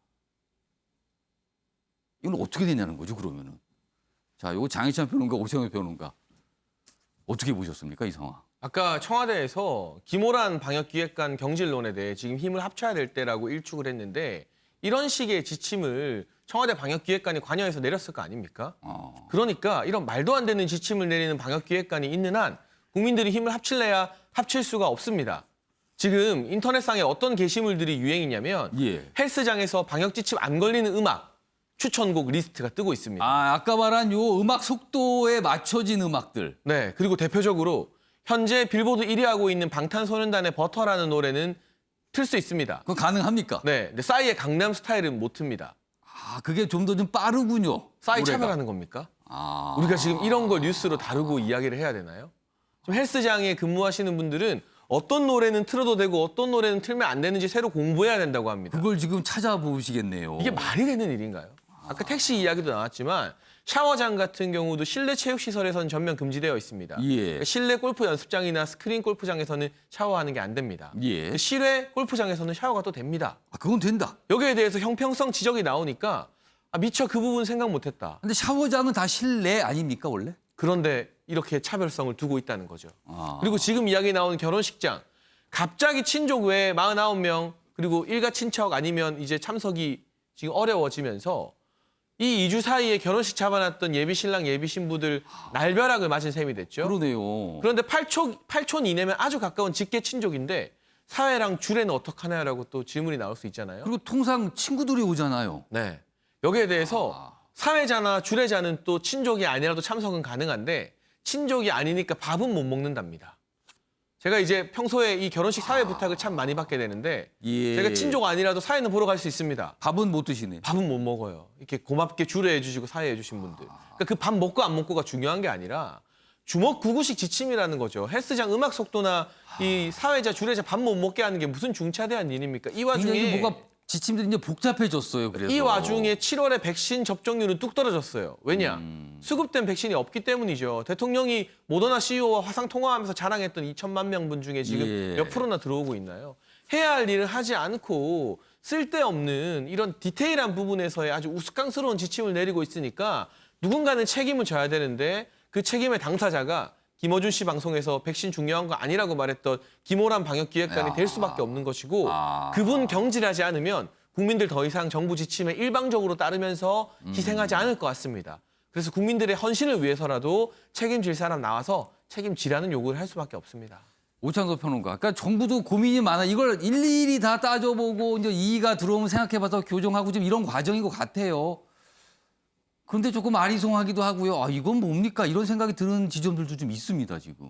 이건 어떻게 되냐는 거죠, 그러면은. 자, 요거 장혜찬 평론가, 오창석 평론가. 어떻게 보셨습니까, 이 상황? 아까 청와대에서 김호란 방역기획관 경질론에 대해 지금 힘을 합쳐야 될 때라고 일축을 했는데 이런 식의 지침을 청와대 방역기획관이 관여해서 내렸을 거 아닙니까? 그러니까 이런 말도 안 되는 지침을 내리는 방역기획관이 있는 한 국민들이 힘을 합칠래야 합칠 수가 없습니다. 지금 인터넷상에 어떤 게시물들이 유행이냐면 헬스장에서 방역지침 안 걸리는 음악 추천곡 리스트가 뜨고 있습니다. 아까 말한 요 음악 속도에 맞춰진 음악들. 네, 그리고 대표적으로 현재 빌보드 1위 하고 있는 방탄소년단의 버터라는 노래는 틀 수 있습니다. 그거 가능합니까? 네, 근데 싸이의 강남 스타일은 못 틉니다. 그게 좀 더 좀 빠르군요. 싸이 노래가. 차별하는 겁니까? 우리가 지금 이런 걸 뉴스로 다루고 이야기를 해야 되나요? 좀 헬스장에 근무하시는 분들은 어떤 노래는 틀어도 되고 어떤 노래는 틀면 안 되는지 새로 공부해야 된다고 합니다. 그걸 지금 찾아보시겠네요. 이게 말이 되는 일인가요? 아까 택시 이야기도 나왔지만 샤워장 같은 경우도 실내 체육시설에서는 전면 금지되어 있습니다. 예. 실내 골프 연습장이나 스크린 골프장에서는 샤워하는 게 안 됩니다. 예. 실외 골프장에서는 샤워가 또 됩니다. 그건 된다. 여기에 대해서 형평성 지적이 나오니까 미처 그 부분 생각 못했다. 근데 샤워장은 다 실내 아닙니까 원래? 그런데 이렇게 차별성을 두고 있다는 거죠. 그리고 지금 이야기 나오는 결혼식장. 갑자기 친족 외에 49명 그리고 일가 친척 아니면 이제 참석이 지금 어려워지면서 이 2주 사이에 결혼식 잡아놨던 예비 신랑 예비 신부들 날벼락을 맞은 셈이 됐죠. 그러네요. 그런데 8촌 이내면 아주 가까운 직계 친족인데 사회랑 주례는 어떡하나요라고 또 질문이 나올 수 있잖아요. 그리고 통상 친구들이 오잖아요. 네. 여기에 대해서 사회자나 주례자는 또 친족이 아니라도 참석은 가능한데 친족이 아니니까 밥은 못 먹는답니다. 제가 이제 평소에 이 결혼식 사회 부탁을 참 많이 받게 되는데 예. 제가 친족 아니라도 사회는 보러 갈 수 있습니다. 밥은 못 드시네. 밥은 못 먹어요. 이렇게 고맙게 주례해 주시고 사회해 주신 분들. 그러니까 그 밥 먹고 안 먹고가 중요한 게 아니라 주먹구구식 지침이라는 거죠. 헬스장 음악 속도나 이 사회자 주례자 밥 못 먹게 하는 게 무슨 중차대한 일입니까? 이 와중에 뭐가 지침들이 이제 복잡해졌어요. 그래서 이 와중에 7월에 백신 접종률은 뚝 떨어졌어요. 왜냐? 수급된 백신이 없기 때문이죠. 대통령이 모더나 CEO와 화상 통화하면서 자랑했던 2천만 명분 중에 지금 예. 몇 프로나 들어오고 있나요? 해야 할 일을 하지 않고 쓸데없는 이런 디테일한 부분에서의 아주 우스꽝스러운 지침을 내리고 있으니까 누군가는 책임을 져야 되는데 그 책임의 당사자가 김어준 씨 방송에서 백신 중요한 거 아니라고 말했던 김호란 방역기획관이 될 수밖에 없는 것이고 그분 경질하지 않으면 국민들 더 이상 정부 지침에 일방적으로 따르면서 희생하지 않을 것 같습니다. 그래서 국민들의 헌신을 위해서라도 책임질 사람 나와서 책임지라는 요구를 할 수밖에 없습니다. 오창석 평론가. 그러니까 정부도 고민이 많아. 이걸 일일이 다 따져보고 이제 이의가 들어오면 생각해봐서 교정하고 좀 이런 과정인 것 같아요. 그런데 조금 아리송하기도 하고요. 이건 뭡니까? 이런 생각이 드는 지점들도 좀 있습니다, 지금.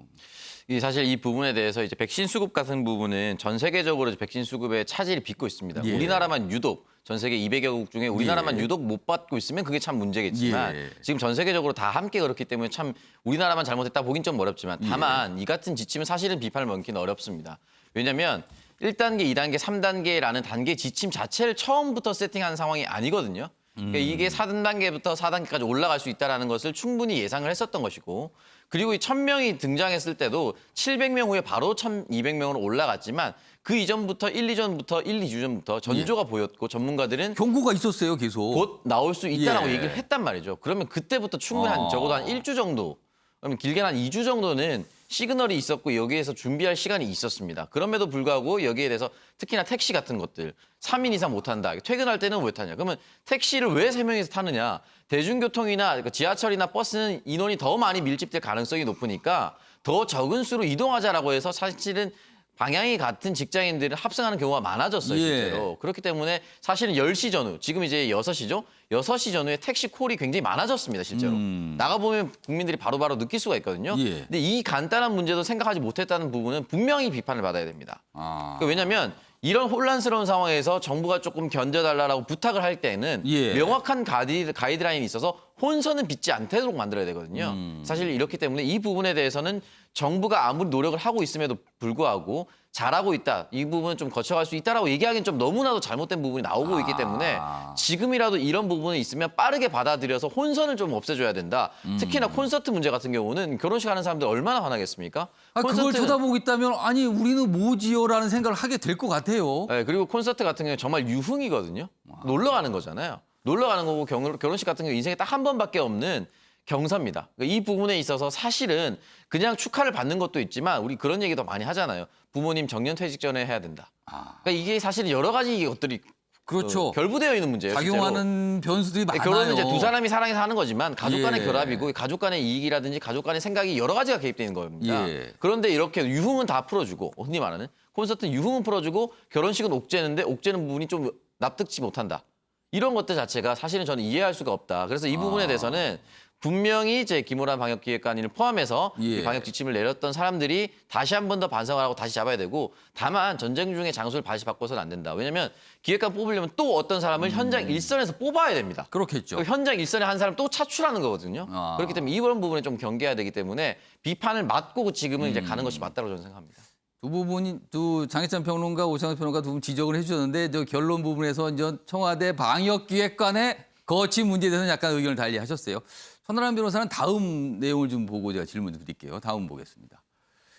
사실 이 부분에 대해서 이제 백신 수급 같은 부분은 전 세계적으로 백신 수급에 차질이 빚고 있습니다. 예. 우리나라만 유독 전 세계 200여국 중에 우리나라만 예. 유독 못 받고 있으면 그게 참 문제겠지만 예. 지금 전 세계적으로 다 함께 그렇기 때문에 참 우리나라만 잘못했다 보긴 좀 어렵지만 다만 이 같은 지침은 사실은 비판을 먹기는 어렵습니다. 왜냐하면 1단계, 2단계, 3단계라는 단계 지침 자체를 처음부터 세팅한 상황이 아니거든요. 그러니까 이게 4단계부터 4단계까지 올라갈 수 있다는 것을 충분히 예상을 했었던 것이고 그리고 이 1000명이 등장했을 때도 700명 후에 바로 1200명으로 올라갔지만 그 이전부터 1, 2주 전부터 전조가 보였고 전문가들은 경고가 있었어요, 계속. 곧 나올 수 있다라고 예. 얘기를 했단 말이죠. 그러면 그때부터 충분히 한 적어도 한 1주 정도, 그러면 길게는 한 2주 정도는 시그널이 있었고 여기에서 준비할 시간이 있었습니다. 그럼에도 불구하고 여기에 대해서 특히나 택시 같은 것들 3인 이상 못 탄다. 퇴근할 때는 왜 타냐. 그러면 택시를 왜 3명이서 타느냐. 대중교통이나 지하철이나 버스는 인원이 더 많이 밀집될 가능성이 높으니까 더 적은 수로 이동하자라고 해서 사실은 방향이 같은 직장인들을 합성하는 경우가 많아졌어요, 실제로. 예. 그렇기 때문에 사실은 10시 전후, 지금 이제 6시죠? 6시 전후에 택시 콜이 굉장히 많아졌습니다, 실제로. 나가보면 국민들이 바로바로 느낄 수가 있거든요. 예. 근데 이 간단한 문제도 생각하지 못했다는 부분은 분명히 비판을 받아야 됩니다. 그러니까 왜냐하면 이런 혼란스러운 상황에서 정부가 조금 견뎌달라고 부탁을 할 때는 예. 명확한 가이드라인이 있어서 혼선은 빚지 않도록 만들어야 되거든요. 사실 이렇기 때문에 이 부분에 대해서는 정부가 아무리 노력을 하고 있음에도 불구하고 잘하고 있다. 이 부분은 좀 거쳐갈 수 있다라고 얘기하기엔 좀 너무나도 잘못된 부분이 나오고 있기 때문에 지금이라도 이런 부분이 있으면 빠르게 받아들여서 혼선을 좀 없애줘야 된다. 특히나 콘서트 문제 같은 경우는 결혼식 하는 사람들 얼마나 화나겠습니까? 그걸 쳐다보고 있다면 아니 우리는 뭐지요라는 생각을 하게 될 것 같아요. 네, 그리고 콘서트 같은 경우는 정말 유흥이거든요. 놀러 가는 거잖아요. 놀러 가는 거고 결혼식 같은 경우 인생에 딱 한 번밖에 없는 경사입니다. 그러니까 이 부분에 있어서 사실은 그냥 축하를 받는 것도 있지만 우리 그런 얘기도 많이 하잖아요. 부모님 정년퇴직 전에 해야 된다. 그러니까 이게 사실 여러 가지 것들이 그렇죠. 결부되어 있는 문제예요. 작용하는 변수들이 많아요. 결혼은 이제 두 사람이 사랑해서 하는 거지만 가족 간의 예. 결합이고 가족 간의 이익이라든지 가족 간의 생각이 여러 가지가 개입되는 겁니다. 예. 그런데 이렇게 유흥은 다 풀어주고 흔히 말하는 콘서트 유흥은 풀어주고 결혼식은 옥죄는데 옥죄는 부분이 좀 납득지 못한다. 이런 것들 자체가 사실은 저는 이해할 수가 없다. 그래서 이 부분에 대해서는 분명히 제 김호란 방역기획관을 포함해서 이 방역 지침을 내렸던 사람들이 다시 한 번 더 반성을 하고 다시 잡아야 되고 다만 전쟁 중에 장소를 다시 바꿔서는 안 된다. 왜냐하면 기획관 뽑으려면 또 어떤 사람을 현장 일선에서 뽑아야 됩니다. 그렇겠죠. 현장 일선에 한 사람 또 차출하는 거거든요. 그렇기 때문에 이런 부분에 좀 경계해야 되기 때문에 비판을 맞고 지금은 이제 가는 것이 맞다고 저는 생각합니다. 두 장혜찬 평론가, 오창석 평론가 두 분 지적을 해주셨는데 저 결론 부분에서 이제 청와대 방역기획관의 거친 문제에 대해서는 약간 의견을 달리하셨어요. 천하람 변호사는 다음 내용을 좀 보고 제가 질문 드릴게요. 다음 보겠습니다.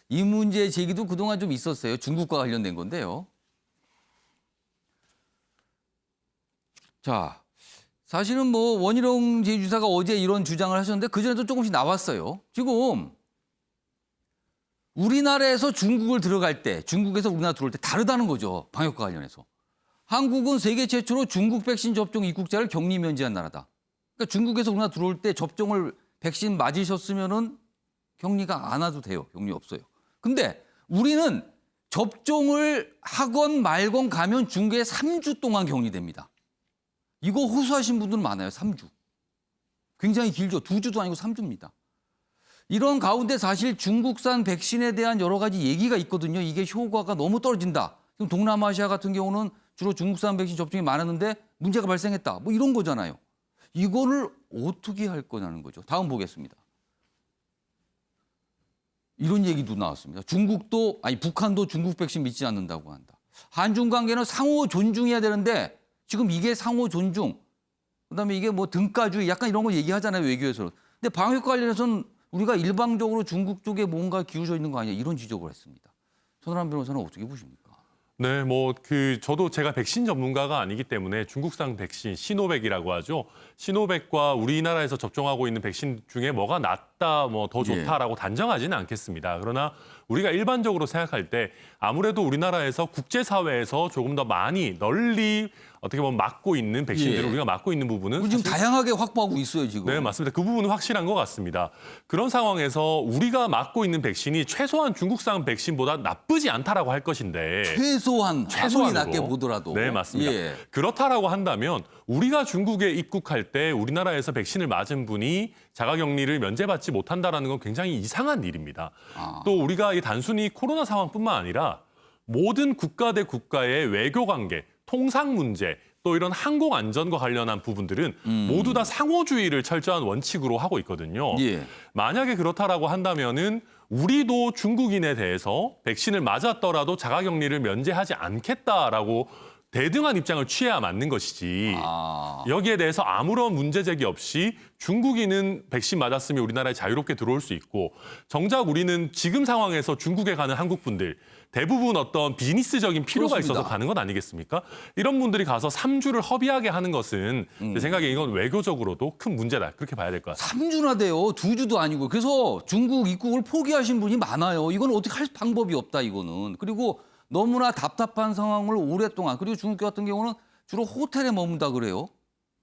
이 문제 제기도 그동안 좀 있었어요. 중국과 관련된 건데요. 자, 사실은 뭐 원희룡 제2주사가 어제 이런 주장을 하셨는데 그전에도 조금씩 나왔어요. 지금 우리나라에서 중국을 들어갈 때, 중국에서 우리나라 들어올 때 다르다는 거죠. 방역과 관련해서. 한국은 세계 최초로 중국 백신 접종 입국자를 격리 면제한 나라다. 그러니까 중국에서 우리나라 들어올 때 접종을 백신 맞으셨으면은 격리가 안 와도 돼요. 격리 없어요. 근데 우리는 접종을 하건 말건 가면 중국에 3주 동안 격리됩니다. 이거 호소하신 분들은 많아요. 3주. 굉장히 길죠. 2주도 아니고 3주입니다. 이런 가운데 사실 중국산 백신에 대한 여러 가지 얘기가 있거든요. 이게 효과가 너무 떨어진다. 지금 동남아시아 같은 경우는 주로 중국산 백신 접종이 많았는데 문제가 발생했다. 뭐 이런 거잖아요. 이거를 어떻게 할 거냐는 거죠. 다음 보겠습니다. 이런 얘기도 나왔습니다. 북한도 중국 백신 믿지 않는다고 한다. 한중 관계는 상호 존중해야 되는데 지금 이게 상호 존중, 그다음에 이게 뭐 등가주의 약간 이런 거 얘기하잖아요. 외교에서는. 근데 방역 관련해서는 우리가 일방적으로 중국 쪽에 뭔가 기울어져 있는 거 아니냐 이런 지적을 했습니다. 천하람 변호사는 어떻게 보십니까? 네, 저도 제가 백신 전문가가 아니기 때문에 중국산 백신 시노백이라고 하죠. 시노백과 우리나라에서 접종하고 있는 백신 중에 뭐가 낫다, 더 좋다라고 단정하지는 않겠습니다. 그러나 우리가 일반적으로 생각할 때 아무래도 우리나라에서 국제사회에서 조금 더 많이 널리 어떻게 보면 맞고 있는 백신들을 우리가 맞고 있는 부분은 지금 다양하게 확보하고 있어요, 지금. 네, 맞습니다. 그 부분은 확실한 것 같습니다. 그런 상황에서 우리가 맞고 있는 백신이 최소한 중국산 백신보다 나쁘지 않다라고 할 것인데 최소한으로 낮게 보더라도. 네, 맞습니다. 그렇다라고 한다면 우리가 중국에 입국할 때 우리나라에서 백신을 맞은 분이 자가격리를 면제받지 못한다라는 건 굉장히 이상한 일입니다. 또 우리가 이 단순히 코로나 상황뿐만 아니라 모든 국가 대 국가의 외교 관계, 통상 문제, 또 이런 항공 안전과 관련한 부분들은 모두 다 상호주의를 철저한 원칙으로 하고 있거든요. 만약에 그렇다라고 한다면은 우리도 중국인에 대해서 백신을 맞았더라도 자가격리를 면제하지 않겠다라고 대등한 입장을 취해야 맞는 것이지 여기에 대해서 아무런 문제 제기 없이 중국인은 백신 맞았으면 우리나라에 자유롭게 들어올 수 있고 정작 우리는 지금 상황에서 중국에 가는 한국분들 대부분 어떤 비즈니스적인 필요가 그렇습니다. 있어서 가는 것 아니겠습니까? 이런 분들이 가서 3주를 허비하게 하는 것은 제 생각에 이건 외교적으로도 큰 문제다. 그렇게 봐야 될 것 같습니다. 3주나 돼요. 2주도 아니고. 그래서 중국 입국을 포기하신 분이 많아요. 이건 어떻게 할 방법이 없다, 이거는. 그리고 너무나 답답한 상황을 오랫동안, 그리고 중국 같은 경우는 주로 호텔에 머문다 그래요.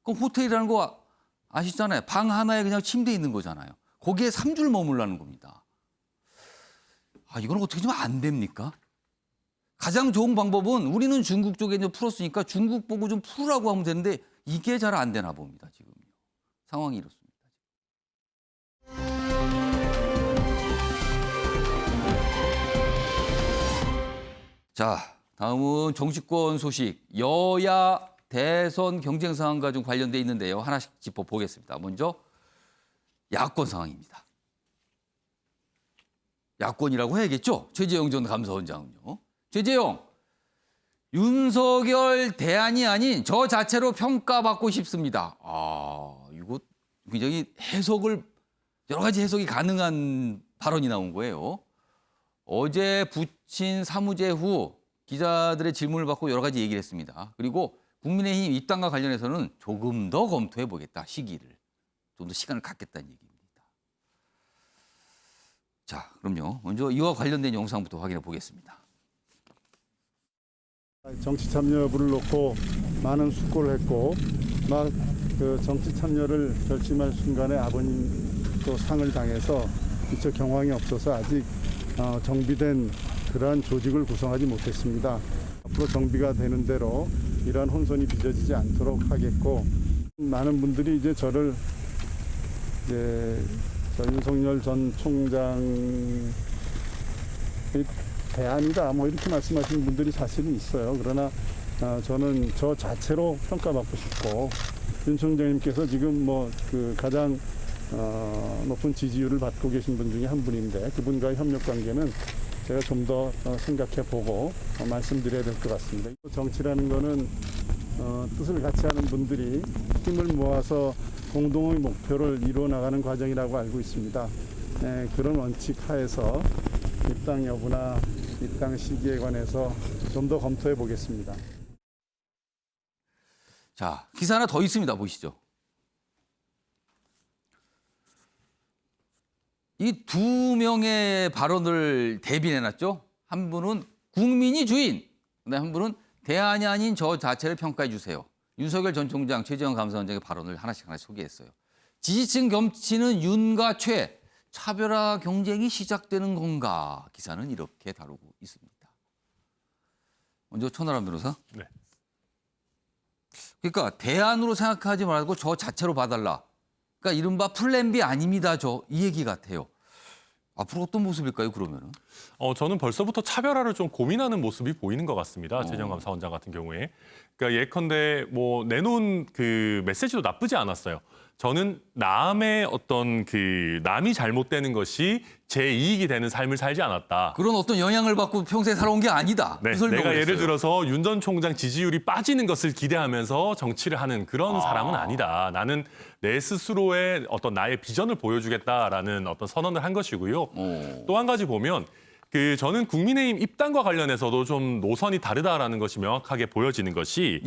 그럼 호텔이라는 거 아시잖아요. 방 하나에 그냥 침대 있는 거잖아요. 거기에 3주를 머물라는 겁니다. 이건 어떻게 좀 안 됩니까? 가장 좋은 방법은 우리는 중국 쪽에 이제 풀었으니까 중국 보고 좀 풀으라고 하면 되는데 이게 잘 안 되나 봅니다, 지금. 상황이 이렇습니다. 자, 다음은 정치권 소식. 여야 대선 경쟁 상황과 좀 관련돼 있는데요. 하나씩 짚어보겠습니다. 먼저 야권 상황입니다. 야권이라고 해야겠죠? 최재형 전 감사원장은요. 최재형, 윤석열 대안이 아닌 저 자체로 평가받고 싶습니다. 이거 굉장히 여러 가지 해석이 가능한 발언이 나온 거예요. 어제 부친 사무제 후 기자들의 질문을 받고 여러 가지 얘기를 했습니다. 그리고 국민의힘 입당과 관련해서는 조금 더 검토해 보겠다, 시기를. 좀 더 시간을 갖겠다는 얘기입니다. 자, 그럼요. 먼저 이와 관련된 영상부터 확인해 보겠습니다. 정치 참여부를 놓고 많은 숙고를 했고 막 그 정치 참여를 결심할 순간에 아버님 또 상을 당해서 미처 경황이 없어서 아직 정비된 그러한 조직을 구성하지 못했습니다. 앞으로 정비가 되는 대로 이러한 혼선이 빚어지지 않도록 하겠고 많은 분들이 이제 저를 윤석열 전 총장의 대안이다 뭐 이렇게 말씀하시는 분들이 사실은 있어요. 그러나 저는 저 자체로 평가받고 싶고 윤 총장님께서 지금 그 가장 높은 지지율을 받고 계신 분 중에 한 분인데 그분과의 협력 관계는 제가 좀 더 생각해 보고 말씀드려야 될 것 같습니다. 정치라는 거는 뜻을 같이 하는 분들이 힘을 모아서 공동의 목표를 이루어 나가는 과정이라고 알고 있습니다. 그런 원칙 하에서 입당 여부나 입당 시기에 관해서 좀 더 검토해 보겠습니다. 자, 기사 하나 더 있습니다. 보시죠. 이 두 명의 발언을 대비해놨죠. 한 분은 국민이 주인, 그다음에 한 분은 대안이 아닌 저 자체를 평가해 주세요. 윤석열 전 총장, 최재형 감사원장의 발언을 하나씩 소개했어요. 지지층 겹치는 윤과 최, 차별화 경쟁이 시작되는 건가? 기사는 이렇게 다루고 있습니다. 먼저 천하람 변호사. 네. 그러니까 대안으로 생각하지 말고 저 자체로 봐달라. 그러니까 이른바 플랜 B 아닙니다. 이 얘기 같아요. 앞으로 어떤 모습일까요, 그러면은? 저는 벌써부터 차별화를 좀 고민하는 모습이 보이는 것 같습니다. 최재형 감사원장 같은 경우에. 그러니까 예컨대 뭐 내놓은 그 메시지도 나쁘지 않았어요. 저는 남의 어떤 남이 잘못되는 것이 제 이익이 되는 삶을 살지 않았다. 그런 어떤 영향을 받고 평생 살아온 게 아니다. 네, 내가 예를 들어서 윤 전 총장 지지율이 빠지는 것을 기대하면서 정치를 하는 그런 사람은 아니다. 나는 내 스스로의 어떤 나의 비전을 보여주겠다라는 어떤 선언을 한 것이고요. 또 한 가지 보면 저는 국민의힘 입당과 관련해서도 좀 노선이 다르다라는 것이 명확하게 보여지는 것이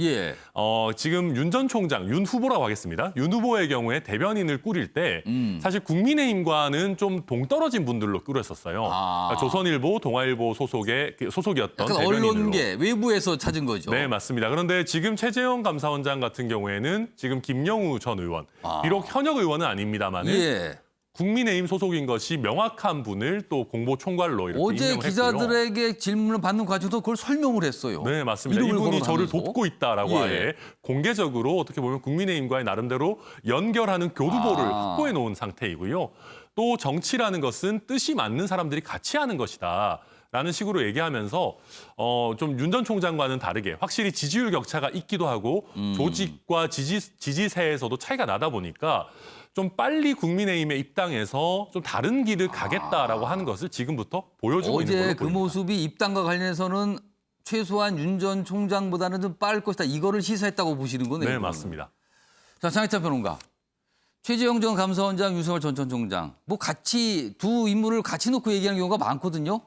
지금 윤 전 총장, 윤 후보라고 하겠습니다. 윤 후보의 경우에 대변인을 꾸릴 때 사실 국민의힘과는 좀 동떨어진 분들로 꾸렸었어요. 그러니까 조선일보, 동아일보 소속이었던 약간 대변인으로. 언론계, 외부에서 찾은 거죠. 네, 맞습니다. 그런데 지금 최재형 감사원장 같은 경우에는 지금 김영우 전 의원, 비록 현역 의원은 아닙니다만은 국민의힘 소속인 것이 명확한 분을 또 공보총괄로 이렇게 어제 임명을 기자들에게 했고요. 질문을 받는 과정에서 그걸 설명을 했어요. 네, 맞습니다. 이분이 저를 돕고 있다라고 아예 공개적으로 어떻게 보면 국민의힘과의 나름대로 연결하는 교두보를 확보해 놓은 상태이고요. 또 정치라는 것은 뜻이 맞는 사람들이 같이 하는 것이다. 라는 식으로 얘기하면서 좀 윤 전 총장과는 다르게 확실히 지지율 격차가 있기도 하고 조직과 지지세에서도 차이가 나다 보니까 좀 빨리 국민의힘에 입당해서 좀 다른 길을 가겠다라고 하는 것을 지금부터 보여주고 있는 걸로 어제 그 보입니다. 모습이 입당과 관련해서는 최소한 윤 전 총장보다는 좀 빠를 것이다. 이거를 시사했다고 보시는 거네요. 네, 맞습니다. 자, 장혜찬 평론가. 최재형 전 감사원장, 윤석열 전 총장. 뭐 같이 두 인물을 같이 놓고 얘기하는 경우가 많거든요.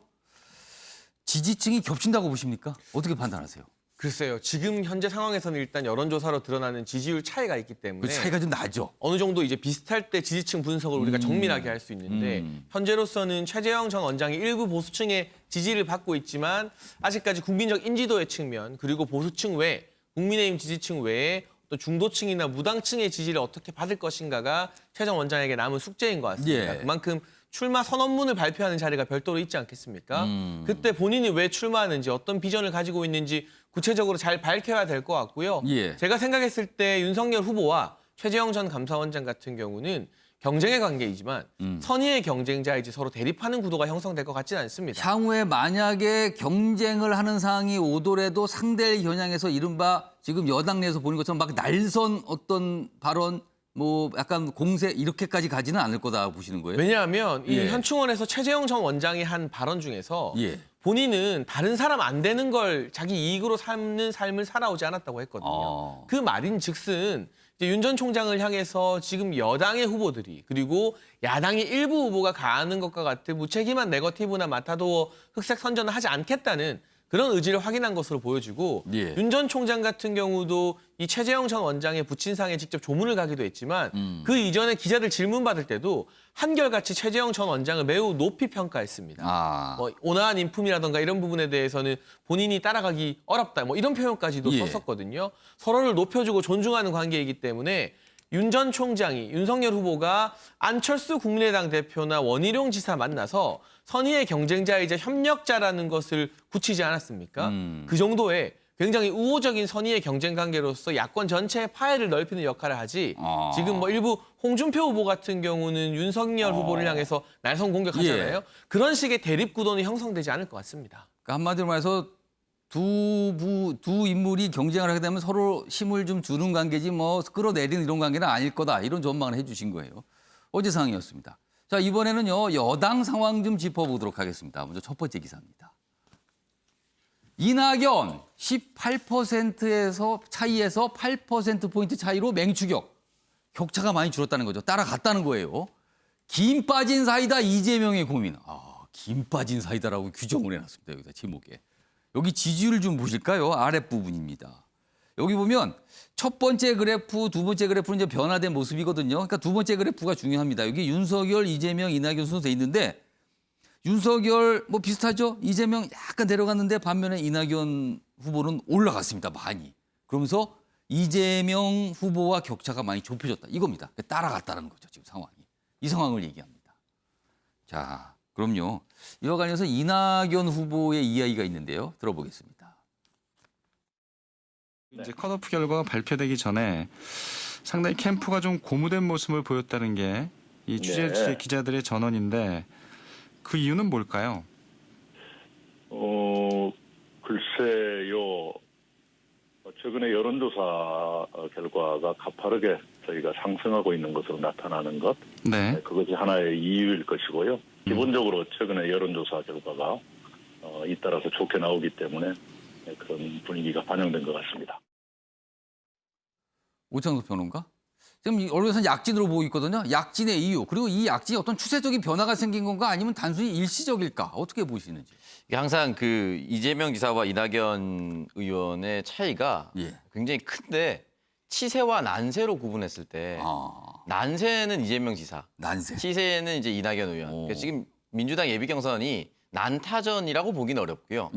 지지층이 겹친다고 보십니까? 어떻게 판단하세요? 글쎄요. 지금 현재 상황에서는 일단 여론조사로 드러나는 지지율 차이가 있기 때문에 그 차이가 좀 나죠. 어느 정도 이제 비슷할 때 지지층 분석을 우리가 정밀하게 할 수 있는데 현재로서는 최재형 전 원장이 일부 보수층의 지지를 받고 있지만 아직까지 국민적 인지도의 측면 그리고 보수층 외 국민의힘 지지층 외에 또 중도층이나 무당층의 지지를 어떻게 받을 것인가가 최 전 원장에게 남은 숙제인 것 같습니다. 그만큼 출마 선언문을 발표하는 자리가 별도로 있지 않겠습니까? 그때 본인이 왜 출마하는지 어떤 비전을 가지고 있는지 구체적으로 잘 밝혀야 될 것 같고요. 제가 생각했을 때 윤석열 후보와 최재형 전 감사원장 같은 경우는 경쟁의 관계이지만 선의의 경쟁자이지 서로 대립하는 구도가 형성될 것 같지는 않습니다. 향후에 만약에 경쟁을 하는 상황이 오더라도 상대를 겨냥해서 이른바 지금 여당 내에서 보는 것처럼 막 날선 어떤 발언 뭐 약간 공세 이렇게까지 가지는 않을 거다 보시는 거예요? 왜냐하면 이 현충원에서 최재형 전 원장이 한 발언 중에서 본인은 다른 사람 안 되는 걸 자기 이익으로 삼는 삶을 살아오지 않았다고 했거든요. 그 말인즉슨 윤 전 총장을 향해서 지금 여당의 후보들이 그리고 야당의 일부 후보가 가하는 것과 같은 무책임한 네거티브나 마타도어 흑색 선전을 하지 않겠다는 그런 의지를 확인한 것으로 보여지고 윤 전 총장 같은 경우도 이 최재형 전 원장의 부친상에 직접 조문을 가기도 했지만 그 이전에 기자들 질문 받을 때도 한결같이 최재형 전 원장을 매우 높이 평가했습니다. 뭐 온화한 인품이라든가 이런 부분에 대해서는 본인이 따라가기 어렵다. 뭐 이런 표현까지도 썼었거든요. 서로를 높여주고 존중하는 관계이기 때문에 윤 전 총장이 윤석열 후보가 안철수 국민의당 대표나 원희룡 지사 만나서 선의의 경쟁자이자 협력자라는 것을 굳히지 않았습니까? 그 정도의 굉장히 우호적인 선의의 경쟁 관계로서 야권 전체의 파해를 넓히는 역할을 하지 지금 뭐 일부 홍준표 후보 같은 경우는 윤석열 후보를 향해서 날선 공격하잖아요. 그런 식의 대립 구도는 형성되지 않을 것 같습니다. 그러니까 한마디로 말해서 두 인물이 경쟁을 하게 되면 서로 힘을 좀 주는 관계지 뭐 끌어내리는 이런 관계는 아닐 거다. 이런 전망을 해주신 거예요. 어제 상황이었습니다. 자, 이번에는요, 여당 상황 좀 짚어보도록 하겠습니다. 먼저 첫 번째 기사입니다. 이낙연 18%에서 차이에서 8%포인트 차이로 맹추격. 격차가 많이 줄었다는 거죠. 따라갔다는 거예요. 김 빠진 사이다 이재명의 고민. 김 빠진 사이다라고 규정을 해놨습니다. 여기다 제목에. 여기 지지율 좀 보실까요? 아랫부분입니다. 여기 보면 첫 번째 그래프, 두 번째 그래프는 이제 변화된 모습이거든요. 그러니까 두 번째 그래프가 중요합니다. 여기 윤석열, 이재명, 이낙연 순서 돼 있는데 윤석열 뭐 비슷하죠? 이재명 약간 내려갔는데 반면에 이낙연 후보는 올라갔습니다. 많이. 그러면서 이재명 후보와 격차가 많이 좁혀졌다. 이겁니다. 따라갔다는 거죠. 지금 상황이. 이 상황을 얘기합니다. 자, 그럼요. 이와 관련해서 이낙연 후보의 이야기가 있는데요. 들어보겠습니다. 이제 컷오프 결과가 발표되기 전에 상당히 캠프가 좀 고무된 모습을 보였다는 게 이 취재 기자들의 전언인데 그 이유는 뭘까요? 글쎄요. 최근에 여론조사 결과가 가파르게 저희가 상승하고 있는 것으로 나타나는 것. 네. 그것이 하나의 이유일 것이고요. 기본적으로 최근에 여론조사 결과가 잇따라서 좋게 나오기 때문에 그런 분위기가 반영된 것 같습니다. 오창석 평론가? 지금 언론에서는 약진으로 보고 있거든요. 약진의 이유, 그리고 이 약진이 어떤 추세적인 변화가 생긴 건가 아니면 단순히 일시적일까? 어떻게 보시는지. 항상 그 이재명 지사와 이낙연 의원의 차이가 굉장히 큰데 치세와 난세로 구분했을 때 난세는 이재명 지사, 치세는 이제 이낙연 의원. 그러니까 지금 민주당 예비 경선이 난타전이라고 보기는 어렵고요.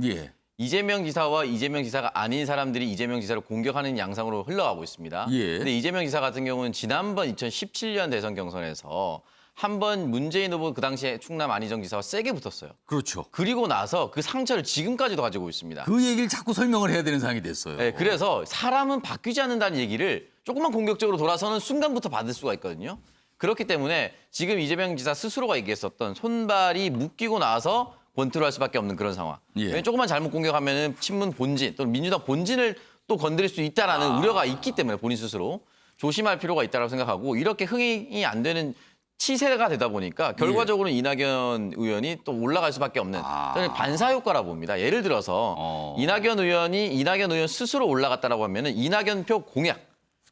이재명 지사와 이재명 지사가 아닌 사람들이 이재명 지사를 공격하는 양상으로 흘러가고 있습니다. 근데 이재명 지사 같은 경우는 지난번 2017년 대선 경선에서 한 번 문재인 후보 그 당시에 충남 안희정 지사와 세게 붙었어요. 그렇죠. 그리고 나서 그 상처를 지금까지도 가지고 있습니다. 그 얘기를 자꾸 설명을 해야 되는 상황이 됐어요. 네, 그래서 사람은 바뀌지 않는다는 얘기를 조금만 공격적으로 돌아서는 순간부터 받을 수가 있거든요. 그렇기 때문에 지금 이재명 지사 스스로가 얘기했었던 손발이 묶이고 나서 권투를 할 수밖에 없는 그런 상황. 왜냐면 조금만 잘못 공격하면 친문 본진 또는 민주당 본진을 또 건드릴 수 있다라는 우려가 있기 때문에 본인 스스로 조심할 필요가 있다고 생각하고 이렇게 흥행이 안 되는 치세가 되다 보니까 결과적으로는 이낙연 의원이 또 올라갈 수밖에 없는 저는 반사 효과라 봅니다. 예를 들어서 이낙연 의원 스스로 올라갔다라고 하면은 이낙연표 공약,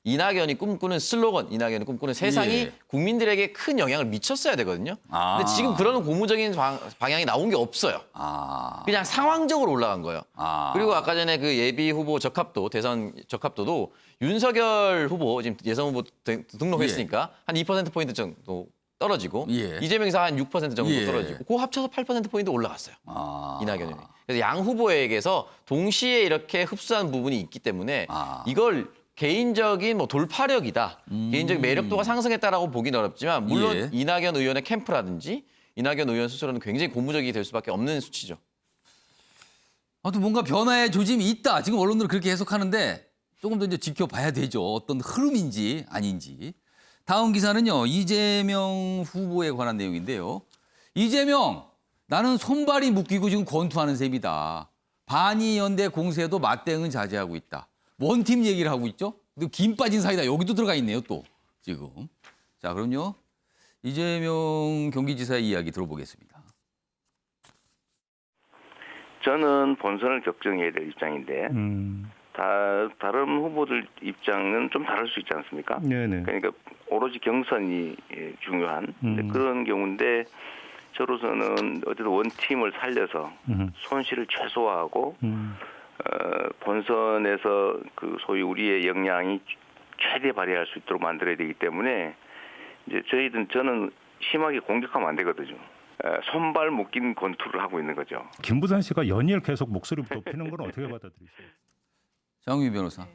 이낙연이 꿈꾸는 슬로건, 이낙연이 꿈꾸는 세상이 국민들에게 큰 영향을 미쳤어야 되거든요. 근데 지금 그런 고무적인 방향이 나온 게 없어요. 그냥 상황적으로 올라간 거예요. 그리고 아까 전에 그 예비 후보 적합도, 대선 적합도도 윤석열 후보, 지금 예선 후보 등록했으니까 한 2%포인트 정도 떨어지고 이재명 지사 한 6% 정도 떨어지고 그 합쳐서 8%포인트 올라갔어요. 이낙연 의원이. 그래서 양 후보에게서 동시에 이렇게 흡수한 부분이 있기 때문에 이걸 개인적인 뭐 돌파력이다. 개인적인 매력도가 상승했다라고 보기는 어렵지만 물론 이낙연 의원의 캠프라든지 이낙연 의원 스스로는 굉장히 고무적이 될 수밖에 없는 수치죠. 또 뭔가 변화의 조짐이 있다. 지금 언론들은 그렇게 해석하는데 조금 더 이제 지켜봐야 되죠. 어떤 흐름인지 아닌지. 다음 기사는요. 이재명 후보에 관한 내용인데요. 이재명, 나는 손발이 묶이고 지금 권투하는 셈이다. 반이연대 공세도 맞대응은 자제하고 있다. 원팀 얘기를 하고 있죠. 그리고 김 빠진 사이다. 여기도 들어가 있네요. 또 지금. 자, 그럼요. 이재명 경기지사의 이야기 들어보겠습니다. 저는 본선을 결정해야 될 입장인데 다른 후보들 입장은 좀 다를 수 있지 않습니까? 네네. 그러니까 오로지 경선이 중요한 그런 경우인데 저로서는 어쨌든 원팀을 살려서 손실을 최소화하고 본선에서 그 소위 우리의 역량이 최대 발휘할 수 있도록 만들어야 되기 때문에 이제 저는 심하게 공격하면 안 되거든요. 손발 묶인 권투를 하고 있는 거죠. 김부산 씨가 연일 계속 목소리 높이는 건 어떻게 받아들이세요? 장유희 변호사.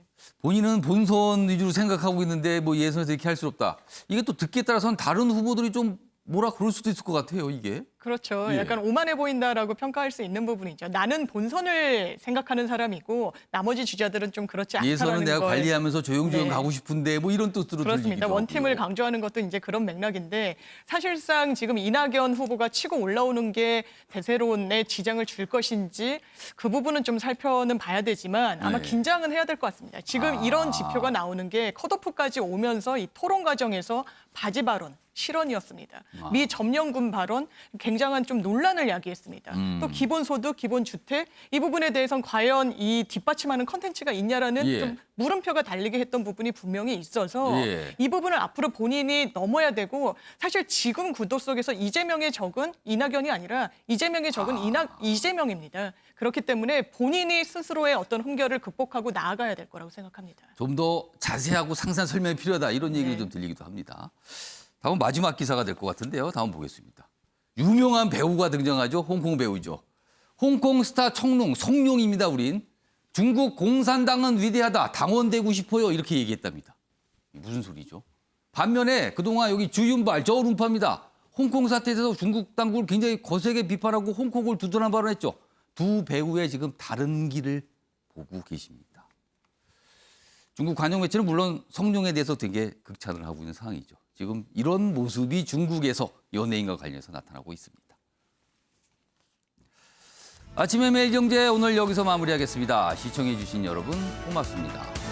본인은 본선 위주로 생각하고 있는데 뭐 예선에서 이렇게 할 수 없다. 이게 또 듣기에 따라서는 다른 후보들이 좀 뭐라 그럴 수도 있을 것 같아요, 이게. 그렇죠. 약간 오만해 보인다라고 평가할 수 있는 부분이죠. 나는 본선을 생각하는 사람이고 나머지 주자들은 좀 그렇지 않다라는 예선은 내가 걸. 관리하면서 조용조용 가고 싶은데 뭐 이런 뜻으로 그렇습니다. 들리기도 원팀을 하고요. 강조하는 것도 이제 그런 맥락인데 사실상 지금 이낙연 후보가 치고 올라오는 게 대세론에 지장을 줄 것인지 그 부분은 좀 살펴는 봐야 되지만 아마 긴장은 해야 될 것 같습니다. 지금 이런 지표가 나오는 게 컷오프까지 오면서 이 토론 과정에서 바지 발언, 실언이었습니다. 미 점령군 발언 굉장한 좀 논란을 야기했습니다. 또 기본소득, 기본주택 이 부분에 대해서는 과연 이 뒷받침하는 컨텐츠가 있냐라는 예. 좀 물음표가 달리게 했던 부분이 분명히 있어서 예. 이 부분을 앞으로 본인이 넘어야 되고 사실 지금 구도 속에서 이재명의 적은 이낙연이 아니라 이재명의 적은 이재명입니다. 그렇기 때문에 본인이 스스로의 어떤 흠결을 극복하고 나아가야 될 거라고 생각합니다. 좀 더 자세하고 상세한 설명이 필요하다 이런 얘기를 좀 들리기도 합니다. 다음 마지막 기사가 될 것 같은데요. 다음 보겠습니다. 유명한 배우가 등장하죠. 홍콩 배우죠. 홍콩 스타 청룡, 성룡입니다. 우린. 중국 공산당은 위대하다. 당원되고 싶어요. 이렇게 얘기했답니다. 무슨 소리죠? 반면에 그동안 여기 주윤발, 저울음파입니다. 홍콩 사태에 대해서 중국 당국을 굉장히 거세게 비판하고 홍콩을 두둔한 발언했죠. 두 배우의 지금 다른 길을 보고 계십니다. 중국 관영 매체는 물론 성룡에 대해서 되게 극찬을 하고 있는 상황이죠. 지금 이런 모습이 중국에서 연예인과 관련해서 나타나고 있습니다. 아침의 매일경제 오늘 여기서 마무리하겠습니다. 시청해 주신 여러분 고맙습니다.